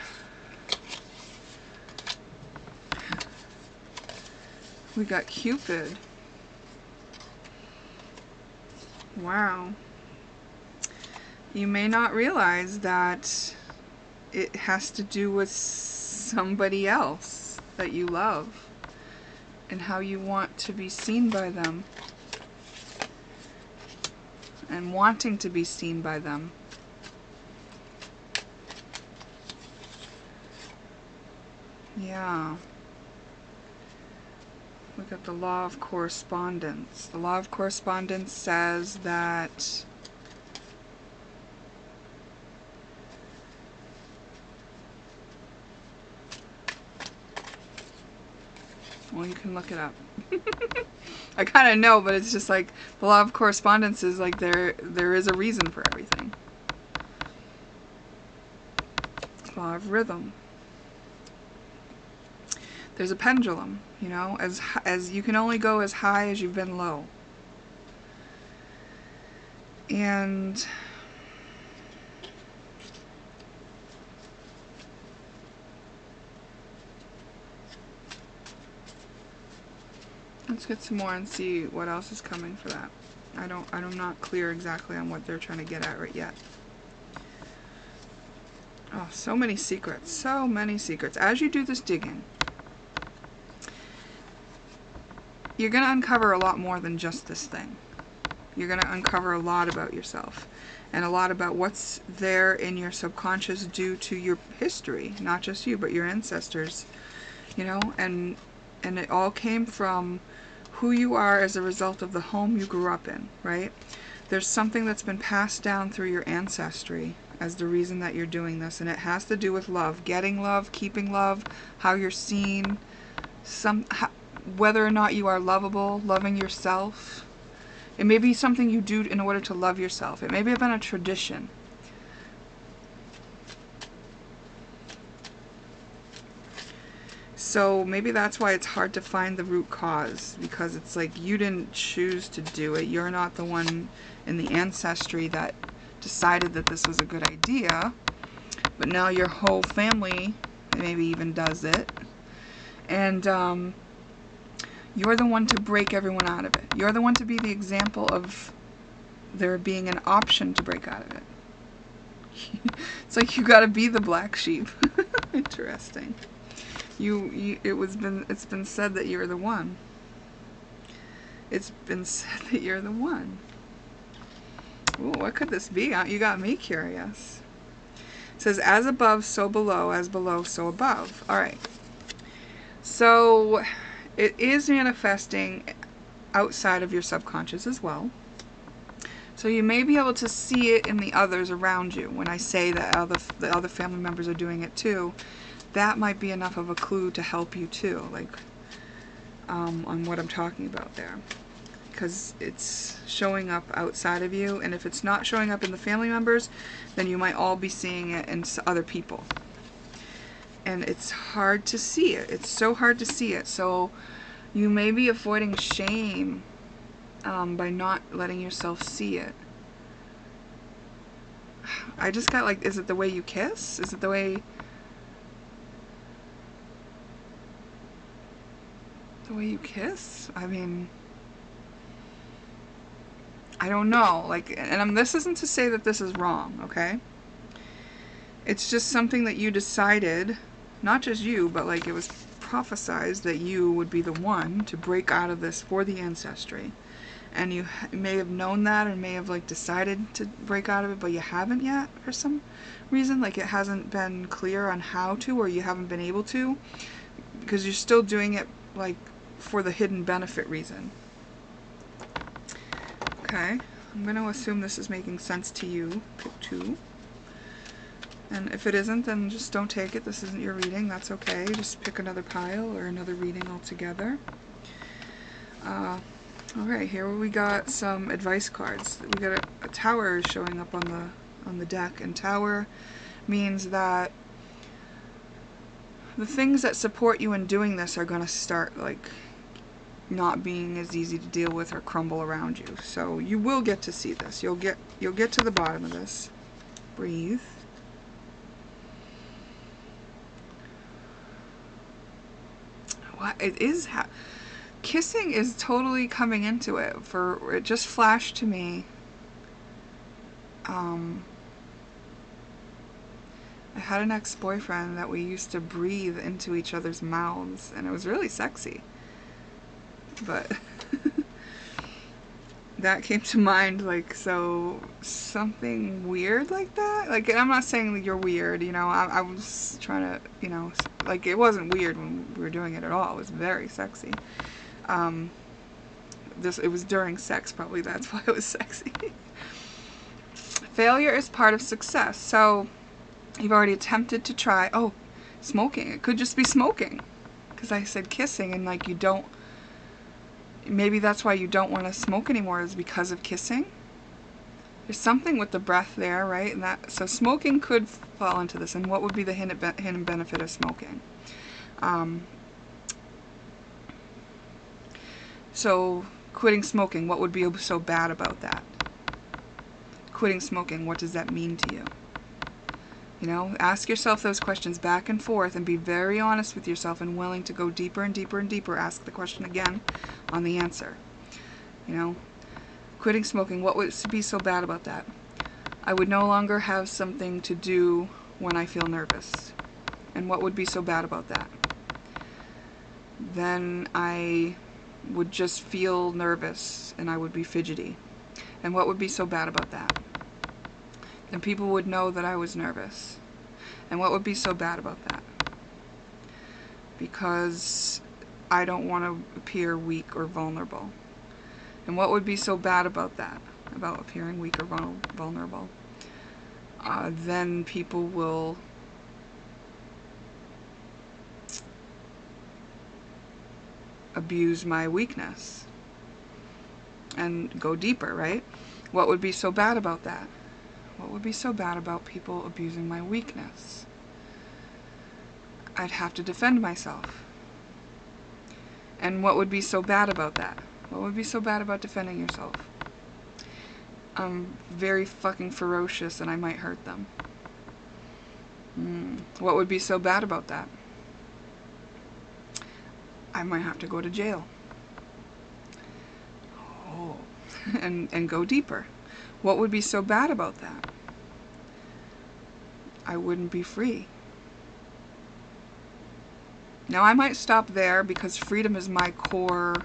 we got Cupid. Wow. You may not realize that it has to do with somebody else that you love and how you want to be seen by them and wanting to be seen by them. Yeah. We got the Law of Correspondence. The Law of Correspondence says that well, you can look it up. I kind of know, but it's just like the Law of Correspondence is like there is a reason for everything. Law of Rhythm. There's a pendulum, you know, as you can only go as high as you've been low. And let's get some more and see what else is coming for that. I'm not clear exactly on what they're trying to get at right yet. Oh, so many secrets. So many secrets. As you do this digging, you're going to uncover a lot more than just this thing. You're going to uncover a lot about yourself and a lot about what's there in your subconscious due to your history. Not just you, but your ancestors. You know, and it all came from who you are as a result of the home you grew up in, right? There's something that's been passed down through your ancestry as the reason that you're doing this, and it has to do with love, getting love, keeping love, how you're seen, whether or not you are lovable, loving yourself. It may be something you do in order to love yourself. It may have been a tradition. So maybe that's why it's hard to find the root cause, because it's like you didn't choose to do it. You're not the one in the ancestry that decided that this was a good idea, but now your whole family maybe even does it. And you're the one to break everyone out of it. You're the one to be the example of there being an option to break out of it. It's like you gotta be the black sheep. Interesting. It's been said that you're the one. It's been said that you're the one. Ooh, what could this be? You got me curious. It says, as above, so below, as below, so above. Alright. So, it is manifesting outside of your subconscious as well. So you may be able to see it in the others around you. When I say that the other family members are doing it too, that might be enough of a clue to help you too, like on what I'm talking about there. Because it's showing up outside of you, and if it's not showing up in the family members, then you might all be seeing it in other people. And it's hard to see it. It's so hard to see it. So you may be avoiding shame by not letting yourself see it. I just got like, is it the way you kiss? Is it the way you kiss? I mean, I don't know. Like, and this isn't to say that this is wrong, okay? It's just something that you decided, not just you, but like it was prophesized that you would be the one to break out of this for the ancestry. and you may have known that and may have like decided to break out of it, but you haven't yet for some reason. Like it hasn't been clear on how to, or you haven't been able to, because you're still doing it like for the hidden benefit reason. Okay, I'm going to assume this is making sense to you. Pick 2. And if it isn't, then just don't take it. This isn't your reading. That's okay. Just pick another pile or another reading altogether. Alright, here we got some advice cards. We got a tower showing up on the deck, and tower means that the things that support you in doing this are going to start like not being as easy to deal with or crumble around you. So you will get to see this. You'll get to the bottom of this. Breathe. What it is, kissing is totally coming into it. For it just flashed to me. I had an ex-boyfriend that we used to breathe into each other's mouths, and it was really sexy. But that came to mind, like, so something weird like that. Like, and I'm not saying that you're weird, you know. I was trying to, you know, like, it wasn't weird when we were doing it at all. It was very sexy. It was during sex, probably that's why it was sexy. Failure is part of success. So you've already attempted to try, smoking. It could just be smoking, because I said kissing, and like you don't, maybe that's why you don't want to smoke anymore, is because of kissing. There's something with the breath there, right? And that, so smoking could fall into this. And what would be the hidden benefit of smoking? So quitting smoking, what would be so bad about that? Quitting smoking, what does that mean to you? You know, ask yourself those questions back and forth, and be very honest with yourself and willing to go deeper and deeper and deeper. Ask the question again on the answer. You know, quitting smoking, what would be so bad about that? I would no longer have something to do when I feel nervous. And what would be so bad about that? Then I would just feel nervous and I would be fidgety. And what would be so bad about that? Then people would know that I was nervous. And what would be so bad about that? Because I don't want to appear weak or vulnerable. And what would be so bad about that? About appearing weak or vulnerable? Then people will abuse my weakness and go deeper, right? What would be so bad about that? What would be so bad about people abusing my weakness? I'd have to defend myself. And what would be so bad about that? What would be so bad about defending yourself? I'm very fucking ferocious and I might hurt them. What would be so bad about that? I might have to go to jail. Oh, and go deeper. What would be so bad about that? I wouldn't be free. Now I might stop there because freedom is my core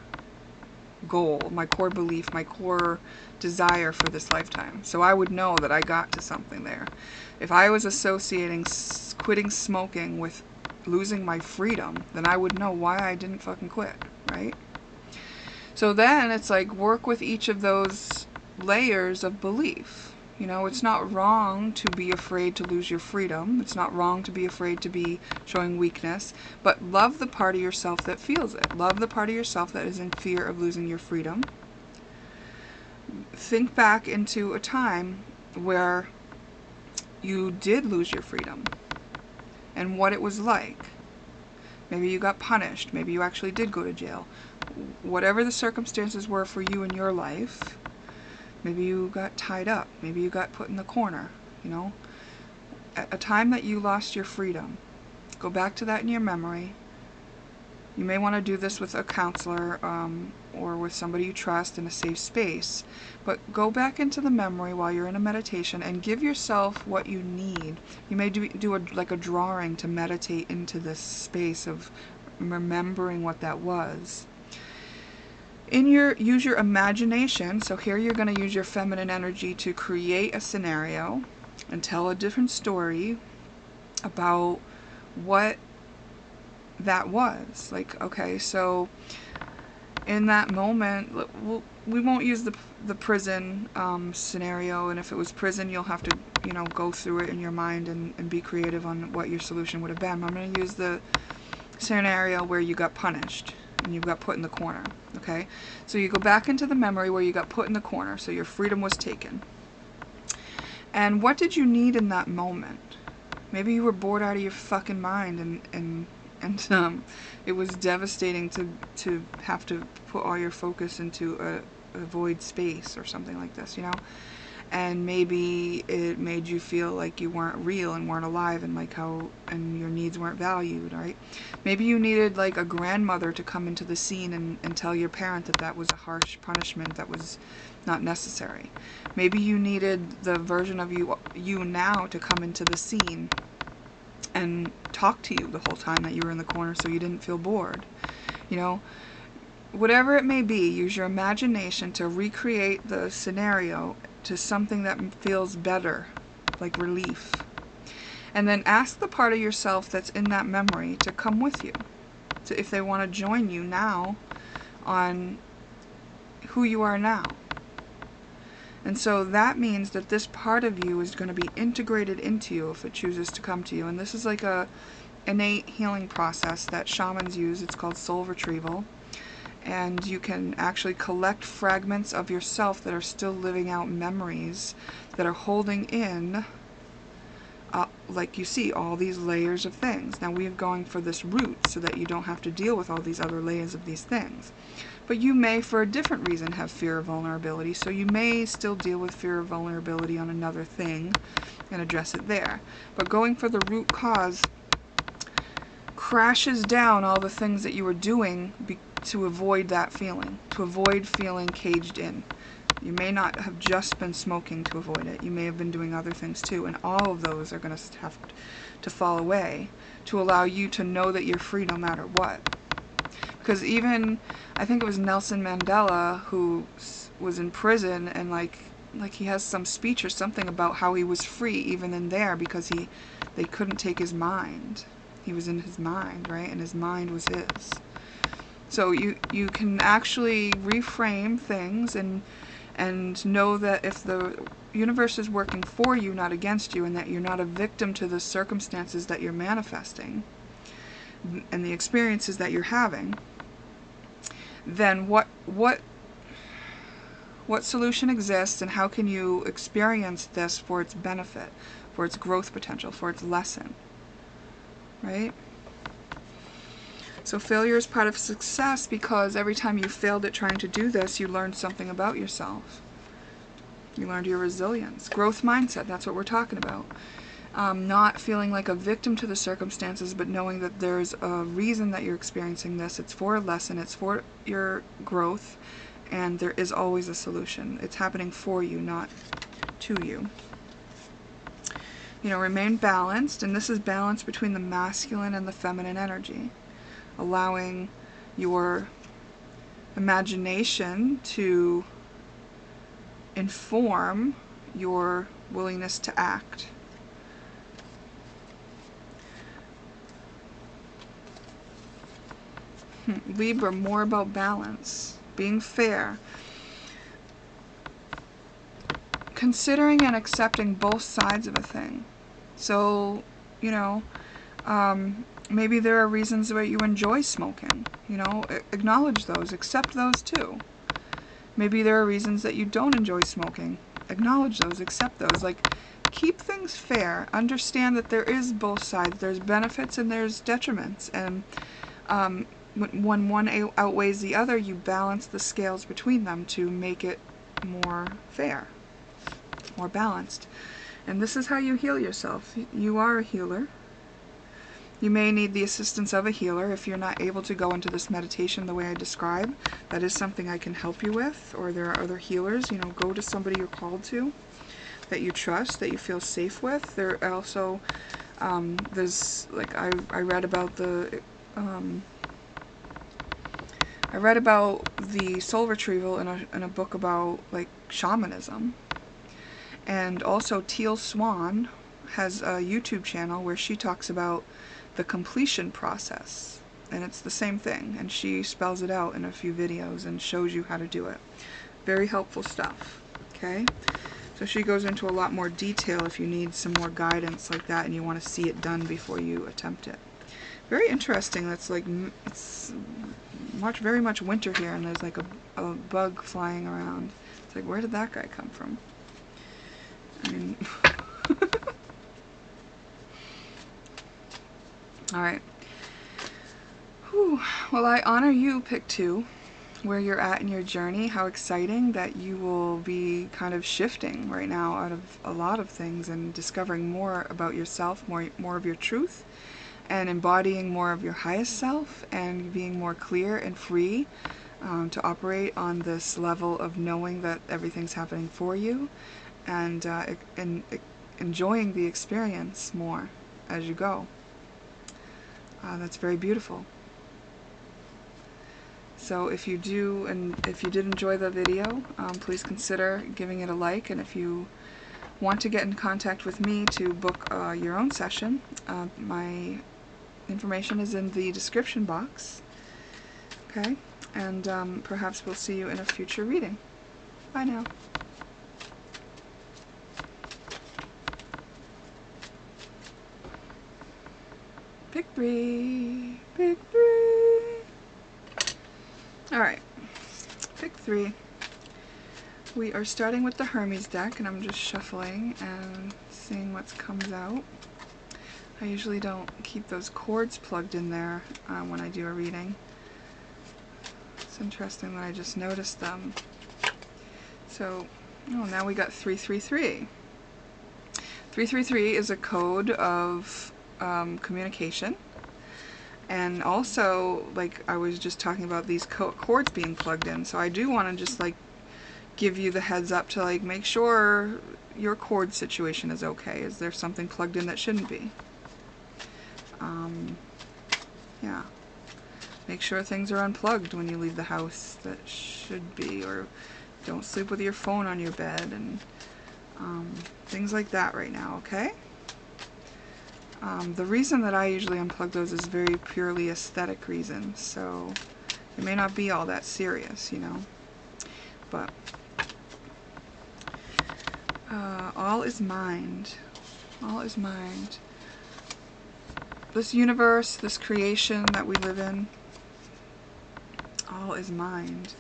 goal, my core belief, my core desire for this lifetime. So I would know that I got to something there. If I was associating quitting smoking with losing my freedom, then I would know why I didn't fucking quit, right? So then it's like work with each of those layers of belief. You know, it's not wrong to be afraid to lose your freedom. It's not wrong to be afraid to be showing weakness. But love the part of yourself that feels it. Love the part of yourself that is in fear of losing your freedom. Think back into a time where you did lose your freedom and what it was like. Maybe you got punished. Maybe you actually did go to jail. Whatever the circumstances were for you in your life, maybe you got tied up. Maybe you got put in the corner, you know. At a time that you lost your freedom, go back to that in your memory. You may want to do this with a counselor or with somebody you trust in a safe space. But go back into the memory while you're in a meditation and give yourself what you need. You may do like a drawing to meditate into this space of remembering what that was. use your imagination. So here you're going to use your feminine energy to create a scenario and tell a different story about what that was. Like, okay, so in that moment, we won't use the prison scenario, and if it was prison, you'll have to, you know, go through it in your mind and be creative on what your solution would have been. I'm going to use the scenario where you got punished and you got put in the corner. Okay, so you go back into the memory where you got put in the corner, so your freedom was taken. And what did you need in that moment? Maybe you were bored out of your fucking mind, and it was devastating to have to put all your focus into a void space or something like this, you know? And maybe it made you feel like you weren't real and weren't alive, and and your needs weren't valued, right? Maybe you needed like a grandmother to come into the scene and tell your parent that that was a harsh punishment that was not necessary. Maybe you needed the version of you now to come into the scene and talk to you the whole time that you were in the corner so you didn't feel bored. You know, whatever it may be, use your imagination to recreate the scenario to something that feels better, like relief. And then ask the part of yourself that's in that memory to come with you, to, if they want to join you now on who you are now. And so that means that this part of you is going to be integrated into you if it chooses to come to you. And this is like a innate healing process that shamans use. It's called soul retrieval. And you can actually collect fragments of yourself that are still living out memories that are holding in, like you see, all these layers of things. Now we are going for this root so that you don't have to deal with all these other layers of these things. But you may, for a different reason, have fear of vulnerability. So you may still deal with fear of vulnerability on another thing and address it there. But going for the root cause crashes down all the things that you were doing to avoid that feeling, to avoid feeling caged in. You may not have just been smoking to avoid it. You may have been doing other things too, and all of those are going to have to fall away to allow you to know that you're free no matter what. Because even, I think it was Nelson Mandela who was in prison, and like he has some speech or something about how he was free even in there because they couldn't take his mind. He was in his mind, right? And his mind was his. So you can actually reframe things and know that if the universe is working for you, not against you, and that you're not a victim to the circumstances that you're manifesting and the experiences that you're having, then what solution exists, and how can you experience this for its benefit, for its growth potential, for its lesson, right? So failure is part of success, because every time you failed at trying to do this, you learned something about yourself. You learned your resilience. Growth mindset, that's what we're talking about. Not feeling like a victim to the circumstances, but knowing that there's a reason that you're experiencing this. It's for a lesson, it's for your growth, and there is always a solution. It's happening for you, not to you. You know, remain balanced, and this is balance between the masculine and the feminine energy. Allowing your imagination to inform your willingness to act. Libra, more about balance, being fair, considering and accepting both sides of a thing. So, you know, maybe there are reasons why you enjoy smoking. You know, acknowledge those, accept those too. Maybe there are reasons that you don't enjoy smoking. Acknowledge those, accept those. Like, keep things fair. Understand that there is both sides. There's benefits and there's detriments. And when one outweighs the other, you balance the scales between them to make it more fair, more balanced. And this is how you heal yourself. You are a healer. You may need the assistance of a healer if you're not able to go into this meditation the way I describe. That is something I can help you with, or there are other healers. You know, go to somebody you're called to, that you trust, that you feel safe with. There are also, there's, like, I read about the I read about the soul retrieval in a book about like shamanism. And also Teal Swan has a YouTube channel where she talks about the completion process. And it's the same thing. And she spells it out in a few videos and shows you how to do it. Very helpful stuff. Okay? So she goes into a lot more detail if you need some more guidance like that and you want to see it done before you attempt it. Very interesting. That's like, it's very much winter here, and there's like a bug flying around. It's like, where did that guy come from? I mean, alright. Well, I honor you, pick 2, where you're at in your journey. How exciting that you will be kind of shifting right now out of a lot of things and discovering more about yourself, more of your truth, and embodying more of your highest self, and being more clear and free to operate on this level of knowing that everything's happening for you, and enjoying the experience more as you go. That's very beautiful. So if you did enjoy the video, please consider giving it a like, and if you want to get in contact with me to book your own session, my information is in the description box. Okay? And perhaps we'll see you in a future reading. Bye now. Pick 3. Pick 3. Alright. Pick 3. We are starting with the Hermes deck, and I'm just shuffling and seeing what comes out. I usually don't keep those cords plugged in there when I do a reading. It's interesting that I just noticed them. So, oh, now we got 333. 333 is a code of communication. And also, like I was just talking about these cords being plugged in. So I do want to just like give you the heads up to like make sure your cord situation is okay. Is there something plugged in that shouldn't be? Yeah. Make sure things are unplugged when you leave the house that should be, or don't sleep with your phone on your bed, and things like that right now, okay? The reason that I usually unplug those is very purely aesthetic reasons, so it may not be all that serious, you know, but all is mind. All is mind. This universe, this creation that we live in, all is mind.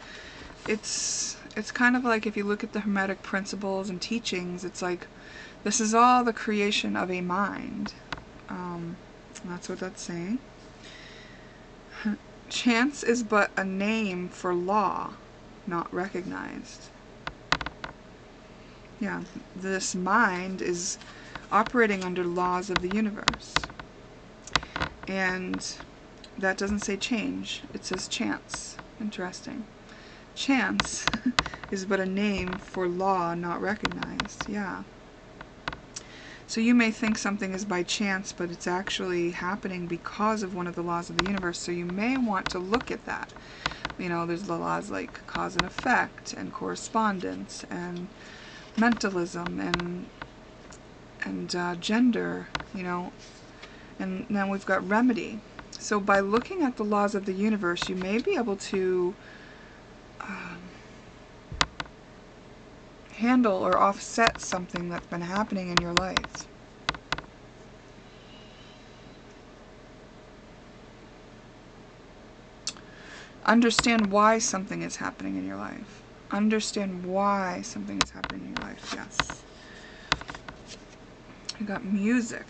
It's kind of like if you look at the Hermetic principles and teachings, it's like this is all the creation of a mind. That's what that's saying. Chance is but a name for law, not recognized. Yeah, this mind is operating under laws of the universe. And that doesn't say change, it says chance. Interesting. Chance is but a name for law not recognized. Yeah. So you may think something is by chance, but it's actually happening because of one of the laws of the universe. So you may want to look at that. You know, there's the laws like cause and effect, and correspondence, and mentalism, and gender, you know. And now we've got remedy. So by looking at the laws of the universe, you may be able to handle or offset something that's been happening in your life. Understand why something is happening in your life. Understand why something is happening in your life, yes. I got music.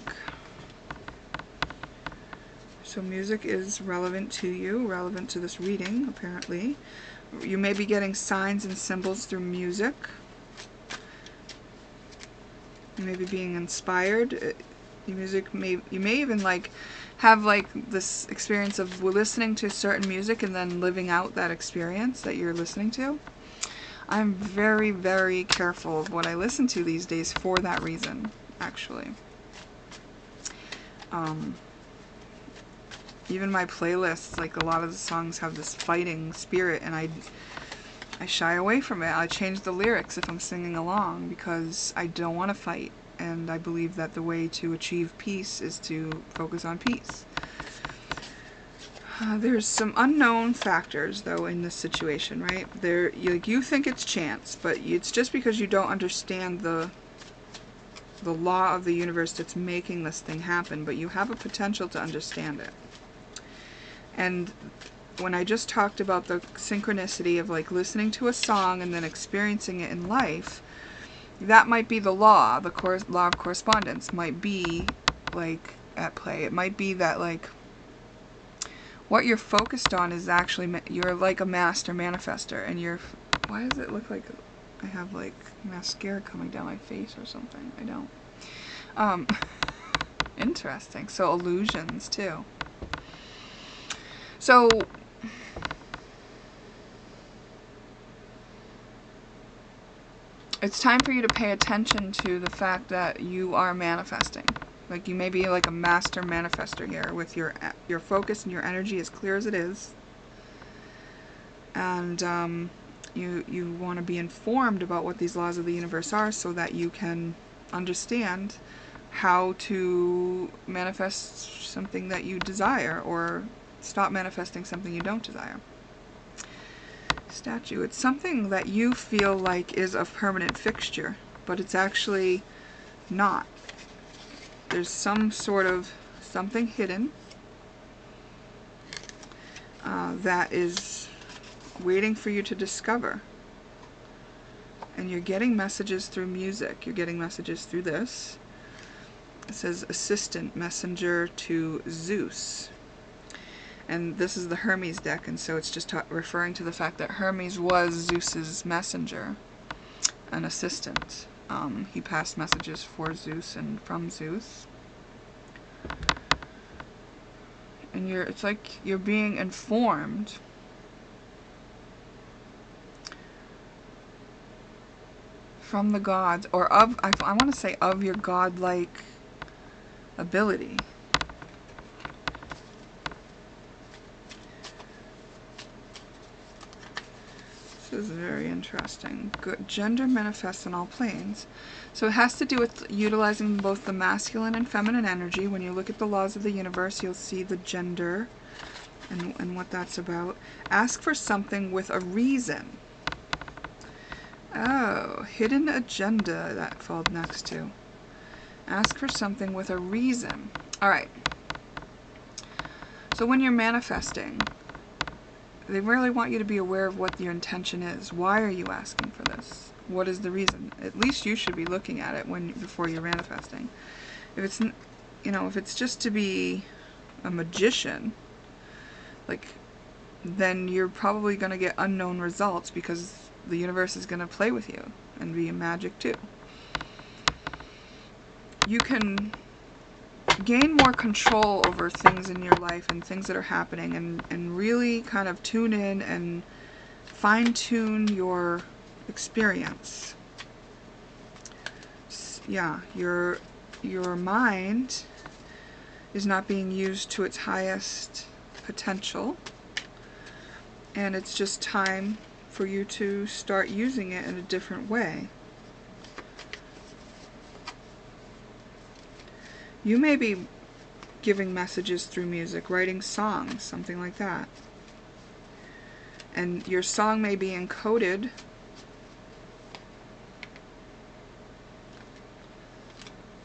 So music is relevant to you, relevant to this reading, apparently. You may be getting signs and symbols through music. You may be being inspired. You may even like have like this experience of listening to certain music and then living out that experience that you're listening to. I'm very, very careful of what I listen to these days for that reason, actually. Even my playlists, like a lot of the songs have this fighting spirit, and I shy away from it. I change the lyrics if I'm singing along because I don't want to fight, and I believe that the way to achieve peace is to focus on peace. There's some unknown factors, though, in this situation, right? You think it's chance, but it's just because you don't understand the law of the universe that's making this thing happen, but you have a potential to understand it. And when I just talked about the synchronicity of like listening to a song and then experiencing it in life, that might be the law. The law of correspondence might be like at play. It might be that like what you're focused on is actually, you're like a master manifester, and why does it look like I have like mascara coming down my face or something? I don't. Interesting. So illusions too. So it's time for you to pay attention to the fact that you are manifesting. Like you may be like a master manifester here with your focus and your energy as clear as it is. And you want to be informed about what these laws of the universe are so that you can understand how to manifest something that you desire or stop manifesting something you don't desire. Statue. It's something that you feel like is a permanent fixture, but it's actually not. There's some sort of something hidden that is waiting for you to discover. And you're getting messages through music. You're getting messages through this. It says assistant messenger to Zeus. And this is the Hermes deck, and so it's just referring to the fact that Hermes was Zeus's messenger, an assistant. He passed messages for Zeus and from Zeus. And it's like you're being informed from the gods, or I want to say of your godlike ability. This is very interesting. Good. Gender manifests on all planes. So it has to do with utilizing both the masculine and feminine energy. When you look at the laws of the universe, you'll see the gender and what that's about. Ask for something with a reason. Oh, hidden agenda that followed next to. Ask for something with a reason. Alright. So when you're manifesting, they really want you to be aware of what your intention is. Why are you asking for this? What is the reason? At least you should be looking at it before you're manifesting. If it's, if it's just to be a magician, then you're probably going to get unknown results because the universe is going to play with you and be magic too. You can gain more control over things in your life and things that are happening, and really kind of tune in and fine-tune your experience. Yeah, your mind is not being used to its highest potential, and it's just time for you to start using it in a different way. You may be giving messages through music, writing songs, something like that. And your song may be encoded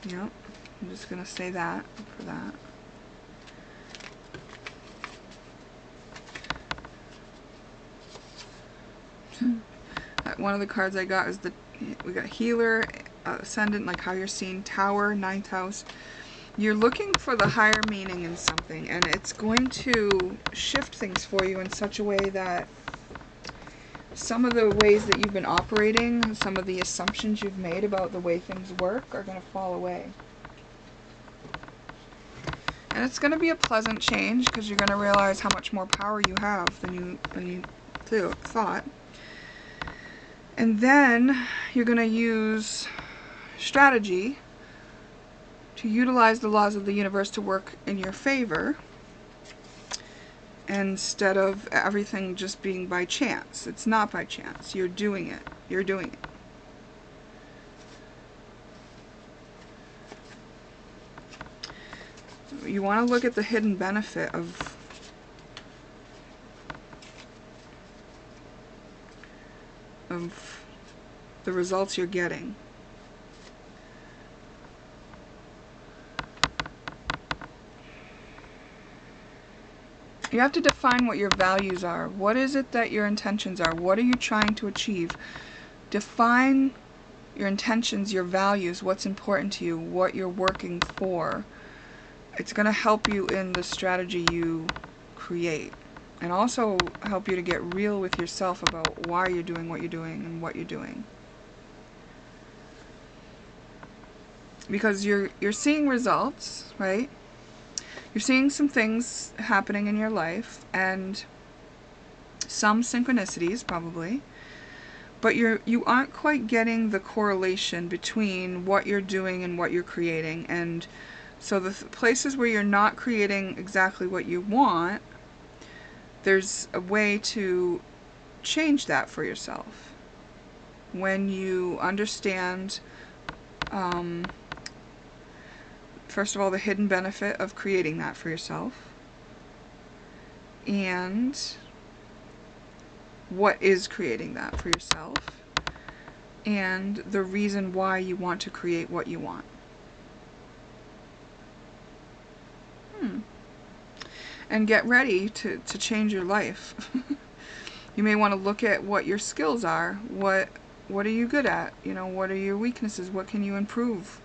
Yep, I'm just going to say that for that. One of the cards I got is we got Healer, Ascendant, like how you're seeing, Tower, Ninth House. You're looking for the higher meaning in something, and it's going to shift things for you in such a way that some of the ways that you've been operating, some of the assumptions you've made about the way things work are going to fall away. And it's going to be a pleasant change because you're going to realize how much more power you have than you thought. And then you're going to use strategy to utilize the laws of the universe to work in your favor. instead of everything just being by chance. It's not by chance. You're doing it. You're doing it. You want to look at the hidden benefit of the results you're getting. You have to define what your values are. What is it that your intentions are? What are you trying to achieve? Define your intentions, your values, what's important to you, what you're working for. It's going to help you in the strategy you create, and also help you to get real with yourself about why you're doing what you're doing and what you're doing. Because you're seeing results, right? You're seeing some things happening in your life, and some synchronicities probably, but you aren't quite getting the correlation between what you're doing and what you're creating. And so the places where you're not creating exactly what you want, there's a way to change that for yourself. When you understand, first of all, the hidden benefit of creating that for yourself, and what is creating that for yourself, and the reason why you want to create what you want. And get ready to change your life. You may want to look at what your skills are. What are you good at? You know, what are your weaknesses? What can you improve?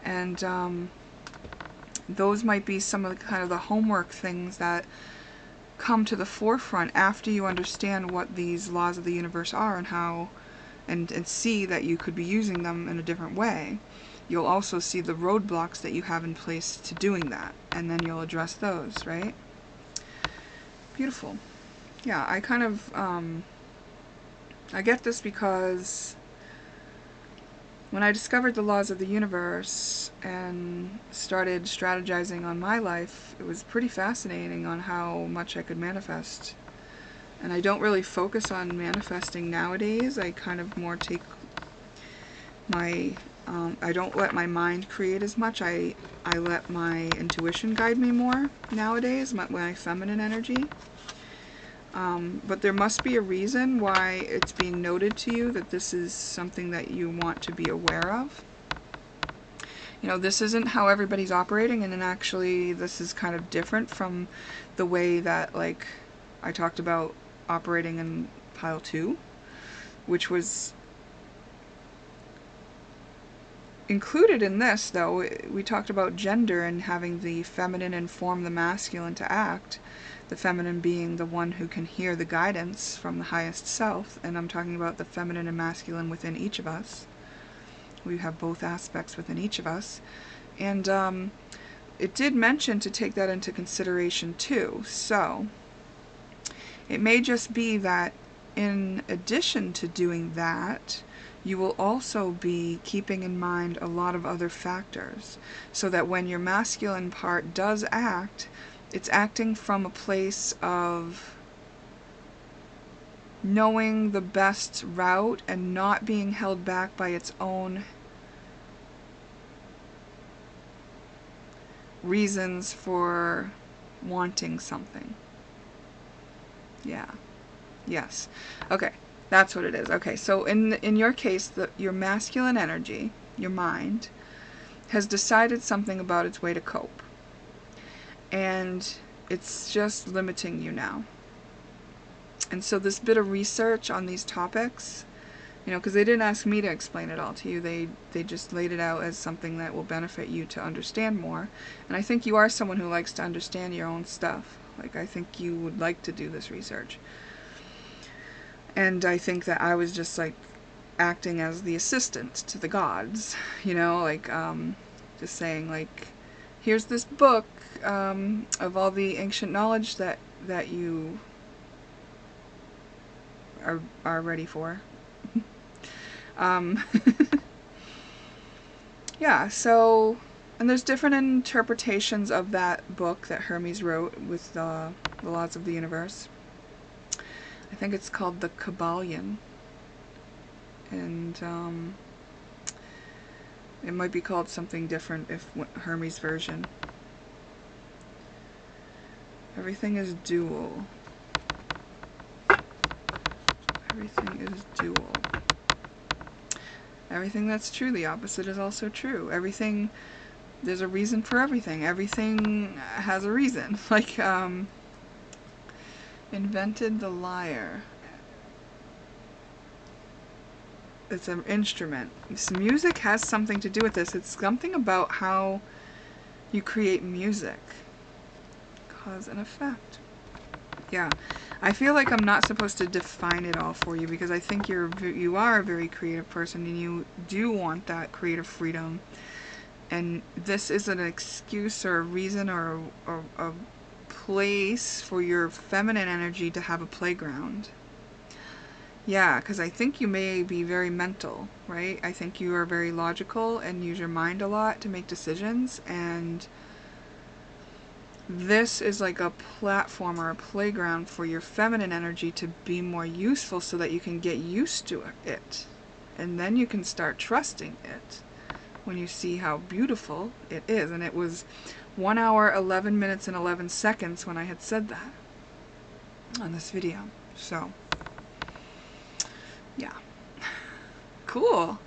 And those might be some of the kind of the homework things that come to the forefront after you understand what these laws of the universe are and how, and see that you could be using them in a different way. You'll also see the roadblocks that you have in place to doing that, and then you'll address those, right? Beautiful. Yeah, I kind of, I get this because when I discovered the laws of the universe and started strategizing on my life, it was pretty fascinating on how much I could manifest. And I don't really focus on manifesting nowadays. I kind of more take my, I don't let my mind create as much. I let my intuition guide me more nowadays, my feminine energy. But there must be a reason why it's being noted to you that this is something that you want to be aware of. You know, this isn't how everybody's operating, and then actually this is kind of different from the way that, like, I talked about operating in pile 2, which was included in this, though. We talked about gender and having the feminine inform the masculine to act. The feminine being the one who can hear the guidance from the highest self, and I'm talking about the feminine and masculine within each of us. We have both aspects within each of us. And it did mention to take that into consideration too. So it may just be that in addition to doing that, you will also be keeping in mind a lot of other factors, so that when your masculine part does act, it's acting from a place of knowing the best route and not being held back by its own reasons for wanting something. Yeah. Yes. Okay. That's what it is. Okay. So in your case, your masculine energy, your mind, has decided something about its way to cope. And it's just limiting you now. And so this bit of research on these topics, you know, because they didn't ask me to explain it all to you, they just laid it out as something that will benefit you to understand more. And I think you are someone who likes to understand your own stuff. Like, I think you would like to do this research. And I think that I was just, like, acting as the assistant to the gods, you know, like, just saying, like, here's this book of all the ancient knowledge that you are ready for. Yeah, so And there's different interpretations of that book that Hermes wrote with the laws of the universe. I think it's called the Kabbalion. And it might be called something different if Hermes' version. Everything is dual. Everything is dual. Everything that's true, the opposite is also true. Everything, there's a reason for everything. Everything has a reason. Like, invented the lyre. It's an instrument. This music has something to do with this. It's something about how you create music. Cause and effect. Yeah. I feel like I'm not supposed to define it all for you because I think you are a very creative person and you do want that creative freedom. And this is an excuse or a reason or a place for your feminine energy to have a playground. Yeah, because I think you may be very mental, right? I think you are very logical and use your mind a lot to make decisions, and this is like a platform or a playground for your feminine energy to be more useful so that you can get used to it. And then you can start trusting it when you see how beautiful it is. And it was 1 hour, 11 minutes, and 11 seconds when I had said that on this video. So, yeah. Cool.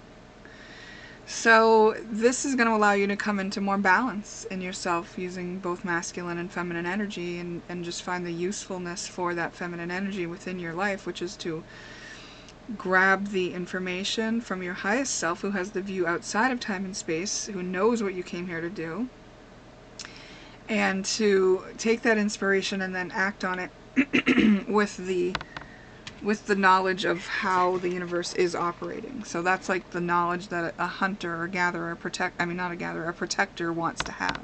So this is going to allow you to come into more balance in yourself using both masculine and feminine energy, and just find the usefulness for that feminine energy within your life, which is to grab the information from your highest self, who has the view outside of time and space, who knows what you came here to do, and to take that inspiration and then act on it with the knowledge of how the universe is operating. So that's like the knowledge that a hunter or gatherer, a protector wants to have.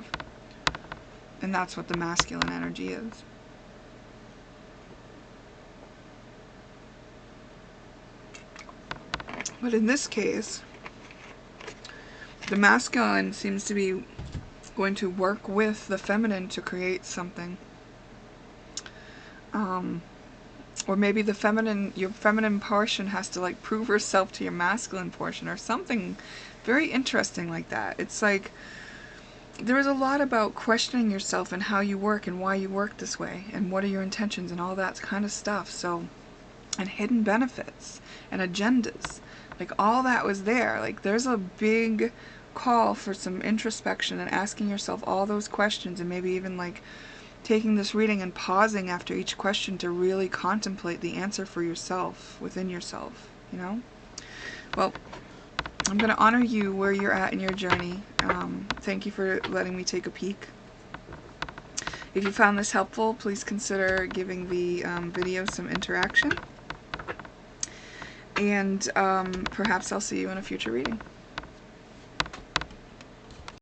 And that's what the masculine energy is. But in this case, the masculine seems to be going to work with the feminine to create something. Or maybe your feminine portion has to like prove herself to your masculine portion or something very interesting like that. It's like there is a lot about questioning yourself and how you work and why you work this way and what are your intentions and all that kind of stuff. So, and hidden benefits and agendas. Like all that was there. Like there's a big call for some introspection and asking yourself all those questions, and maybe even like taking this reading and pausing after each question to really contemplate the answer for yourself, within yourself, you know? Well, I'm going to honor you where you're at in your journey. Thank you for letting me take a peek. If you found this helpful, please consider giving the video some interaction. And perhaps I'll see you in a future reading.